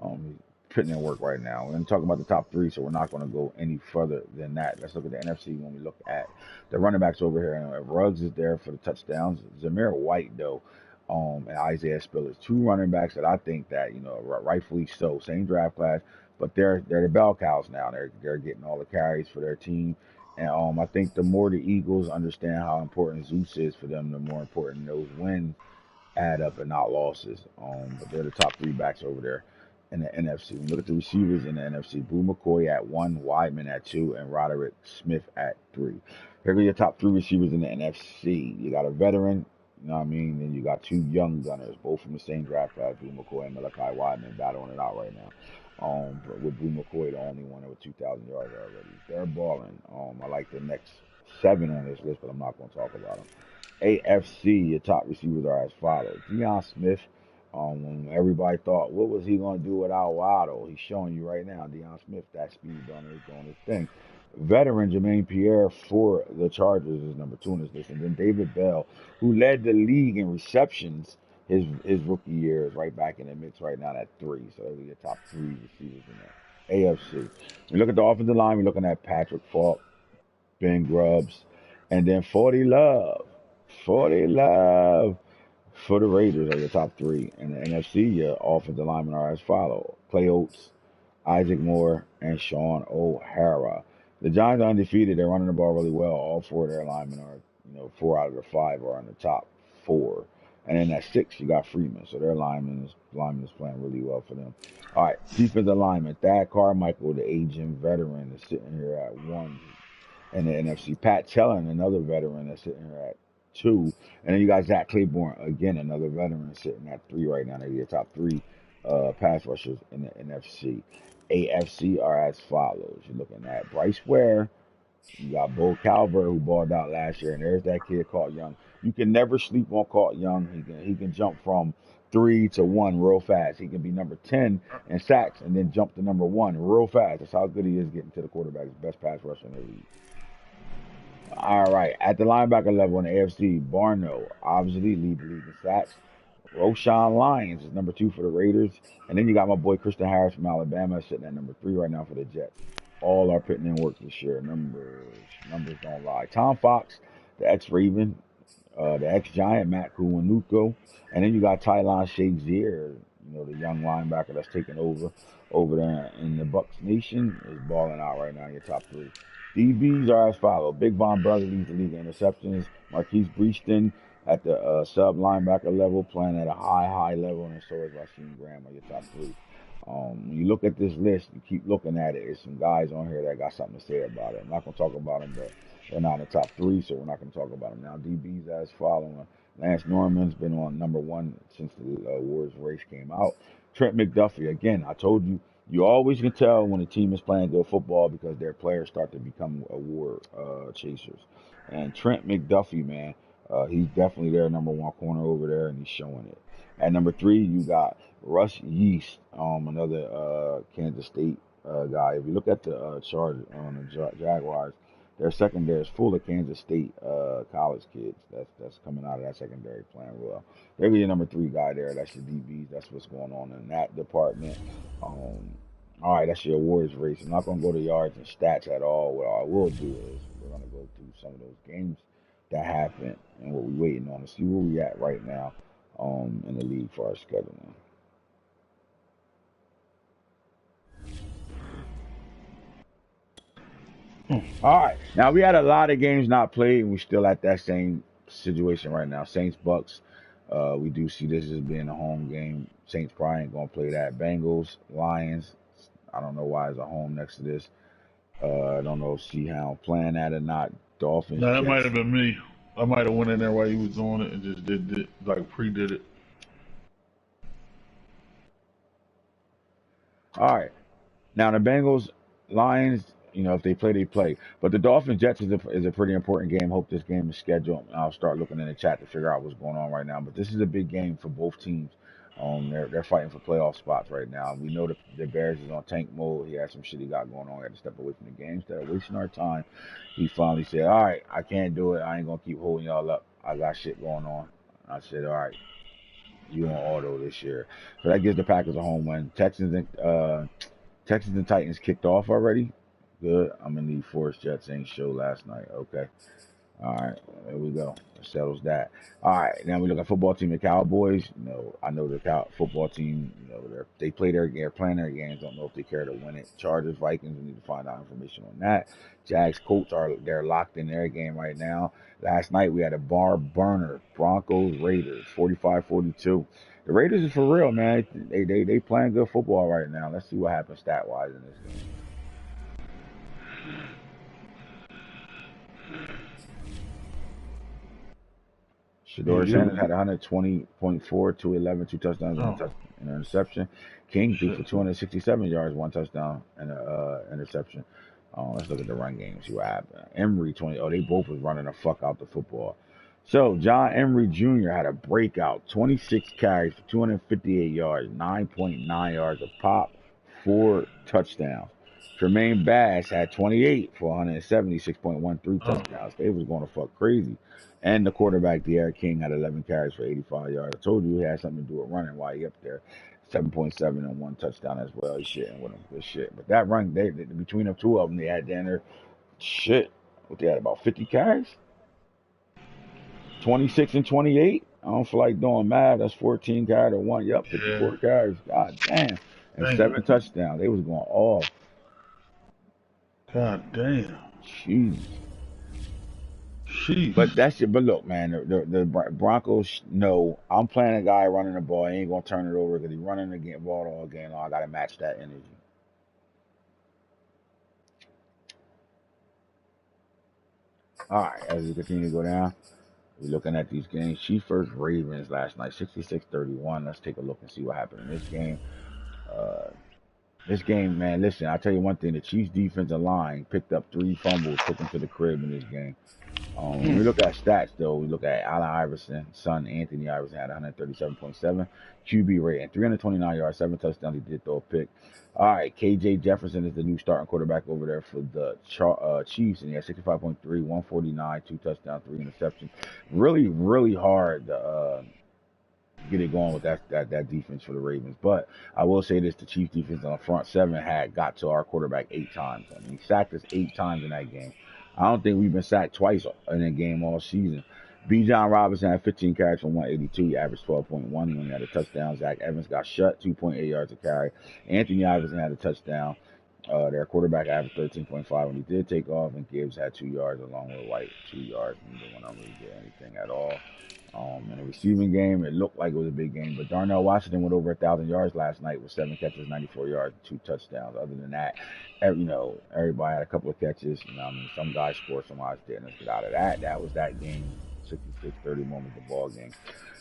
He's putting in work right now. We're talking about the top 3, so we're not going to go any further than that. Let's look at the NFC when we look at the running backs over here. Ruggs is there for the touchdowns. Zamir White, though, and Isaiah Spillers, 2 running backs that I think that, rightfully so, same draft class, but they're the bell cows now. They're getting all the carries for their team. And I think the more the Eagles understand how important Zeus is for them, the more important those wins add up and not losses. But they're the top three backs over there in the NFC. When you look at the receivers in the NFC, Boo McCoy at 1, Weidman at 2, and Roderick Smith at 3. Here are your top three receivers in the NFC. You got a veteran, you know what I mean? Then you got two young gunners, both from the same draft class, Boo McCoy and Malachi Weidman, battling it out right now. But with Boo McCoy, the only one with 2,000 yards already. They're balling. I like the next 7 on this list, but I'm not going to talk about them. AFC, your top receivers are as follows. Dionne Smith, when everybody thought, what was he going to do without Waddle? He's showing you right now, Dionne Smith, that speed gunner is doing his thing. Veteran Jermaine Pierre for the Chargers is number 2 on this list. And then David Bell, who led the league in receptions his rookie year, is right back in the mix right now at 3. So those are your top 3 receivers in that. AFC. We look at the offensive line, we're looking at Patrick Falk, Ben Grubbs, and then 40 Love. 40 Love for the Raiders are your top 3. And the NFC, your offensive linemen are as follow. Clay Oates, Isaac Moore, and Sean O'Hara. The Giants are undefeated. They're running the ball really well. All 4 of their linemen are, 4 out of the 5 are in the top 4. And then at 6, you got Freeman. So their lineman is playing really well for them. All right, defensive lineman. Thad Carmichael, the aging veteran, is sitting here at 1 in the NFC. Pat Tellin, another veteran, that's sitting here at 2. And then you got Zach Claiborne, again, another veteran, sitting at 3 right now. They're your top 3 pass rushers in the NFC. AFC are as follows. You're looking at Bryce Ware. You got Bo Calvert, who balled out last year. And there's that kid called Young. You can never sleep on Caught Young. He can jump from 3 to 1 real fast. He can be number 10 in sacks and then jump to number 1 real fast. That's how good he is getting to the quarterback. He's the best pass rusher in the league. All right, at the linebacker level in the AFC, Barno obviously lead the league in sacks. Roshan Lyons is number 2 for the Raiders, and then you got my boy Christian Harris from Alabama sitting at number 3 right now for the Jets. All are putting in work this year. Numbers don't lie. Tom Fox, the ex-Raven, the ex-Giant Matt Kuwanuko, and then you got Tylon Shazier, the young linebacker that's taking over there in the Bucks Nation, is balling out right now in your top 3. DBs are as follows. Big Von Brother leads the league in interceptions. Marquise Breaston at the sub linebacker level, playing at a high level, and so is Rasheem Graham on your top 3. When you look at this list, you keep looking at it. There's some guys on here that got something to say about it. I'm not going to talk about them, but they're not in the top 3, so we're not going to talk about them. Now, DBs as following. Lance Norman's been on number 1 since the awards race came out. Trent McDuffie, again, I told you, you always can tell when a team is playing good football because their players start to become award chasers. And Trent McDuffie, man, he's definitely their number 1 corner over there, and he's showing it. At number 3, you got Russ Yeast, another Kansas State guy. If you look at the chart on the Jaguars, their secondary is full of Kansas State college kids. That's coming out of that secondary playing well. They're your number 3 guy there. That's your DBs. That's what's going on in that department. All right, that's your awards race. I'm not going to go to yards and stats at all. What I will do is we're going to go through some of those games that happened and what we're waiting on to see where we at right now in the league for our scheduling. All right. Now, we had a lot of games not played, and we're still at that same situation right now. Saints, Bucks. We do see this as being a home game. Saints probably ain't going to play that. Bengals, Lions. I don't know why it's a home next to this. I don't know if Seahound playing that or not. Dolphins. No, that Jets. might have been me. I might have went in there while he was doing it and just did it, like pre-did it. All right. Now, the Bengals, Lions, if they play, they play. But the Dolphins Jets is a pretty important game. Hope this game is scheduled. I'll start looking in the chat to figure out what's going on right now. But this is a big game for both teams. They're fighting for playoff spots right now. We know the Bears is on tank mode. He has some shit he got going on. He had to step away from the game. Instead of wasting our time, he finally said, all right, I can't do it. I ain't going to keep holding y'all up. I got shit going on. I said, all right, you on auto this year. So that gives the Packers a home win. Texans and Titans kicked off already. Good. I'm in the Forest Jets ain't show last night. Okay. All right, there we go. That settles that. All right, now we look at football team, the Cowboys. I know the football team. They play they're playing their games. Don't know if they care to win it. Chargers, Vikings. We need to find out information on that. Jags, Colts they're locked in their game right now. Last night we had a bar burner. Broncos, Raiders, 45-42. The Raiders is for real, man. They playing good football right now. Let's see what happens stat wise in this game. Shador Sanders had 120.4, 211, 2 touchdowns, and an interception. King threw for 267 yards, 1 touchdown, and an interception. Let's look at the run game and see what happened. Emery, 20. Oh, they both was running the fuck out the football. So, John Emery Jr. had a breakout, 26 carries for 258 yards, 9.9 yards a pop, 4 touchdowns. Tremaine Bass had 28 for 176.13 touchdowns. They was going to fuck crazy. And the quarterback, De'Aaron King, had 11 carries for 85 yards. I told you he had something to do with running while he up there. 7.7 and 1 touchdown as well. He's shitting with him. Good shit. But that run, between the two of them, they had down there, what they had, about 50 carries? 26 and 28? I don't feel like doing math. That's 14 carries to 1. Yup, 54 carries. God damn. And 7 touchdowns. They was going off. God damn. Jeez. But but look, man, the Broncos know I'm playing a guy running the ball. He ain't gonna turn it over because he's running the ball all game long. I gotta match that energy. All right, as we continue to go down, we're looking at these games. Chiefs versus Ravens last night, 66-31. Let's take a look and see what happened in this game. This game, man, listen, I'll tell you one thing. The Chiefs defensive line picked up 3 fumbles, took them to the crib in this game. When we look at stats, though, we look at Allen Iverson, son Anthony Iverson had 137.7 QB rating, 329 yards, 7 touchdowns. He did throw a pick. All right, KJ Jefferson is the new starting quarterback over there for the Chiefs, and he had 65.3, 149, 2 touchdowns, 3 interceptions. Really, really hard to get it going with that defense for the Ravens. But I will say this: the Chiefs defense on the front 7 had got to our quarterback 8 times. I mean, he sacked us 8 times in that game. I don't think we've been sacked twice in a game all season. Bijan Robinson had 15 carries for 182. He averaged 12.1 when he had a touchdown. Zach Evans got shut, 2.8 yards a carry. Anthony Iverson had a touchdown. Their quarterback averaged 13.5 when he did take off, and Gibbs had 2 yards along with White, 2 yards. Neither one of them really did anything at all. In the receiving game, it looked like it was a big game, but Darnell Washington went over 1,000 yards last night with 7 catches, 94 yards, 2 touchdowns. Other than that, everybody had a couple of catches. Some guys scored, some guys didn't. Let's get out of that. That was that game, 66-30 moment, the ball game.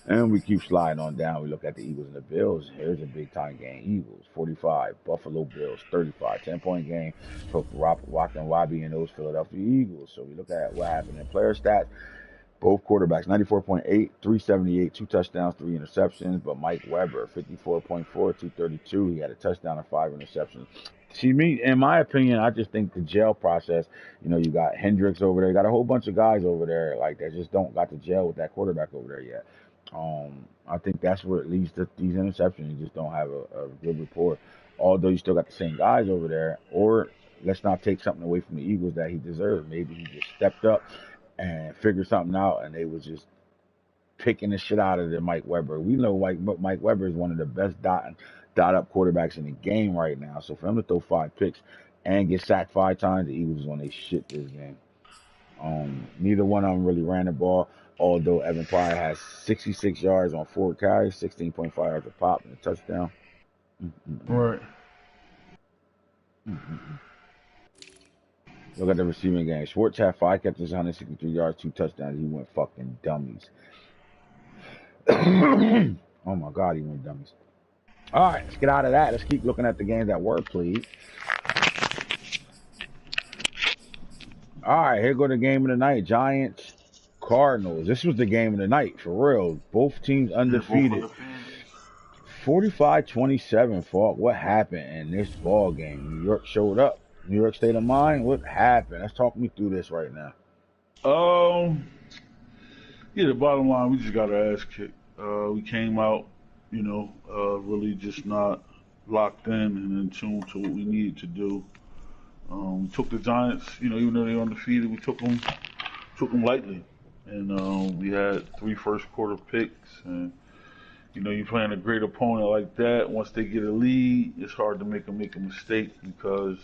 And we keep sliding on down. We look at the Eagles and the Bills. Here's a big-time game. Eagles, 45. Buffalo Bills, 35. 10-point game for Rock and Wabi and those Philadelphia Eagles. So we look at what happened in player stats. Both quarterbacks, 94.8, 378, 2 touchdowns, 3 interceptions. But Mike Weber, 54.4, 232. He had a touchdown and 5 interceptions. See, in my opinion, I just think the gel process, you got Hendricks over there. You got a whole bunch of guys over there like that just don't got to gel with that quarterback over there yet. I think that's where it leads to these interceptions. You just don't have a good rapport. Although you still got the same guys over there. Or let's not take something away from the Eagles that he deserved. Maybe he just stepped up and figure something out, and they was just picking the shit out of the Mike Weber. We know Mike Weber is one of the best dot up quarterbacks in the game right now. So for him to throw 5 picks and get sacked 5 times, the Eagles is on their shit this game. Neither one of them really ran the ball, although Evan Pryor has 66 yards on 4 carries, 16.5 yards a pop, and a touchdown. Right. Look at the receiving game. Schwartz had 5 catches, 163 yards, 2 touchdowns. He went fucking dummies. Oh my God, he went dummies. All right, let's get out of that. Let's keep looking at the games that were played. All right, here go the game of the night. Giants, Cardinals. This was the game of the night, for real. Both teams undefeated. 45-27, Falk. What happened in this ball game? New York showed up. New York State of Mind. What happened? Let's talk me through this right now. The bottom line, we just got our ass kicked. We came out, really just not locked in and in tune to what we needed to do. We took the Giants, even though they were undefeated, we took them took them lightly. And we had 3 first quarter picks. And, you're playing a great opponent like that. Once they get a lead, it's hard to make them make a mistake because,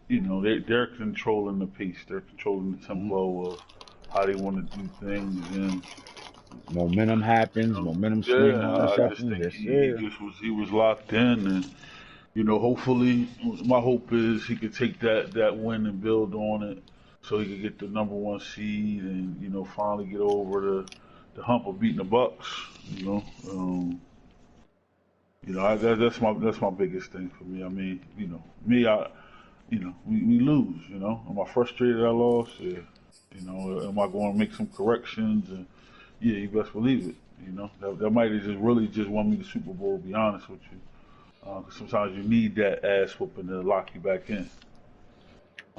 they're controlling the pace. They're controlling the tempo of how they want to do things. And, momentum happens, momentum swings on I just interceptions. think Yes, he sir. he was locked in. And, hopefully, my hope is he could take that win and build on it so he could get the number 1 seed and, finally get over the hump of beating the Bucks, that's my biggest thing for me. I mean, we lose, Am I frustrated I lost? Yeah. Am I going to make some corrections? And yeah, you best believe it. That might have just really just won me the Super Bowl, to be honest with you. 'Cause sometimes you need that ass whooping to lock you back in.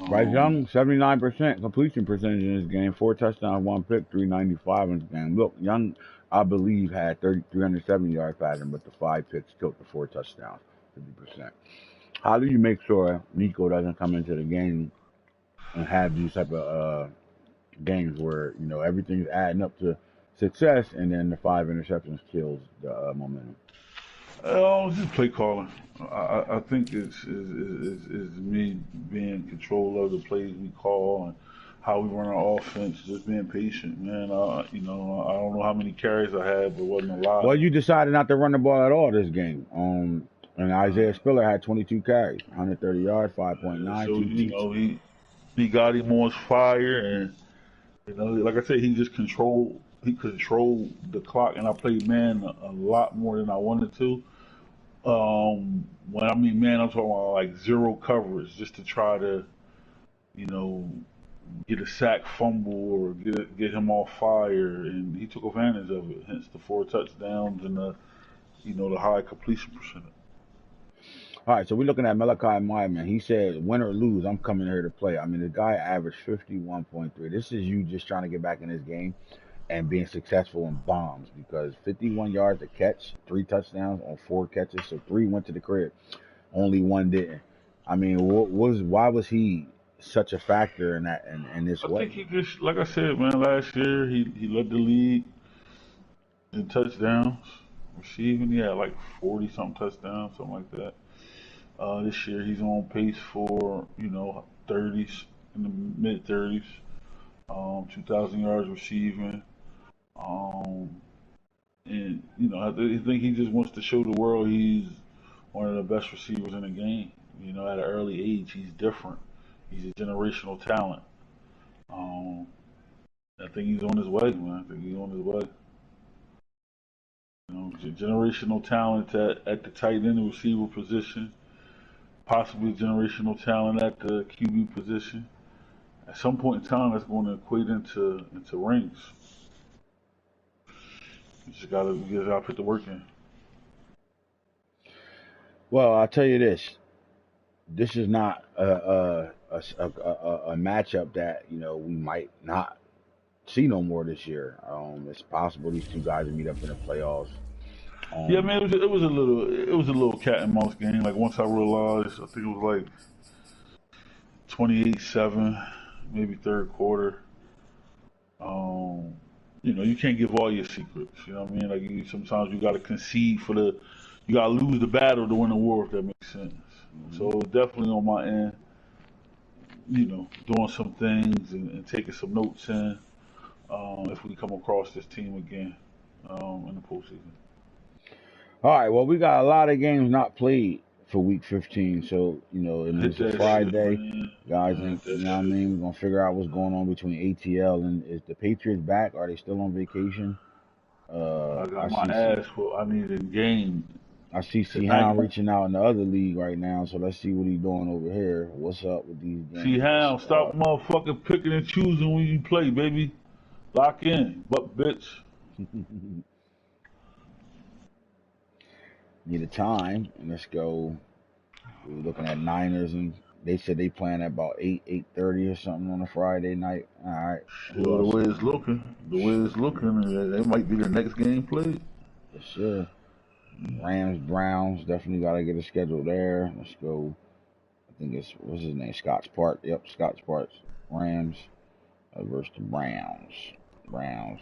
Bryce Young, 79% completion percentage in this game. 4 touchdowns, 1 pick, 395 in this game. Look, Young, I believe, had 370 yard passing, but the 5 picks killed the 4 touchdowns, 50%. How do you make sure Nico doesn't come into the game and have these type of games where, everything's adding up to success and then the 5 interceptions kills the momentum? Just play calling. I think it's me being in control of the plays we call and how we run our offense. Just being patient, man. I don't know how many carries I had, but it wasn't a lot. Well, you decided not to run the ball at all this game. And Isaiah Spiller had 22 carries, 130 yards, 5.9. So he got him on fire, and like I said, he just controlled the clock, and I played man a lot more than I wanted to. When I mean man, I'm talking about like zero coverage, just to try to, get a sack, fumble, or get him off fire, and he took advantage of it. Hence the 4 touchdowns and the high completion percentage. All right, so we're looking at Malachi Myman. He said, win or lose, I'm coming here to play. I mean, the guy averaged 51.3. This is you just trying to get back in this game and being successful in bombs because 51 yards a catch, 3 touchdowns on 4 catches, so 3 went to the crib. Only 1 didn't. I mean, why was he such a factor in that in this way? I think he just, like I said, man, last year he led the league in touchdowns. Receiving, he had like 40 something touchdowns, something like that. This year he's on pace for 30s, in the mid 30s, 2,000 yards receiving, and I think he just wants to show the world he's one of the best receivers in the game. At an early age, he's different. He's a generational talent. I think he's on his way, man. I think he's on his way. Generational talent at the tight end receiver position. Possibly generational talent at the QB position. At some point in time, that's going to equate into rings. You just gotta put the work in. Well, I'll tell you this: this is not a matchup that we might not see no more this year. It's possible these two guys will meet up in the playoffs. Yeah, man, it was a little cat and mouse game. Like once I realized, I think it was like 28-7, maybe third quarter. You can't give all your secrets. You know what I mean? Like sometimes you got to concede you got to lose the battle to win the war. If that makes sense. So definitely on my end, doing some things and taking some notes in. If we come across this team again in the postseason. All right, well, we got a lot of games not played for week 15, so and it's a Friday, guys. And, you know what I mean? We're gonna figure out what's going on between ATL and is the Patriots back? Are they still on vacation? I got my ass for I need a game. I see C Hound reaching out in the other league right now, so let's see what he's doing over here. What's up with these games? C Hound, stop motherfucking picking and choosing when you play, baby. Lock in, butt bitch. Need a time, and let's go. We're looking at Niners, and they said they playing at about 8:30 or something on a Friday night. All right. Well, the way it's looking, they might be the next game played. For sure. Rams, Browns, definitely got to get a schedule there. Let's go. I think it's, what's his name? Scotts Park. Yep, Scotts Park. Rams. versus the Browns. Browns.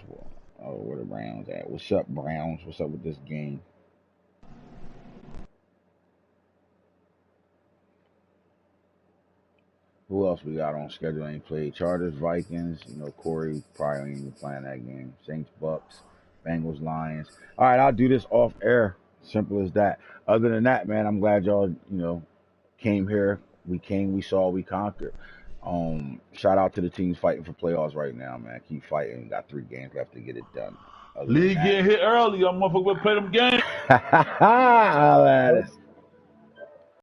Oh, where the Browns at? What's up, Browns? What's up with this game? Who else we got on schedule? Ain't played Chargers, Vikings. You know, Corey probably ain't even playing that game. Saints, Bucks, Bengals, Lions. All right, I'll do this off air. Simple as that. Other than that, man, I'm glad y'all, came here. We came, we saw, we conquered. Shout out to the teams fighting for playoffs right now, man. Keep fighting. We got 3 games left to get it done. Other than League that, getting hit early. I'm motherfucker play them games. I'll at us.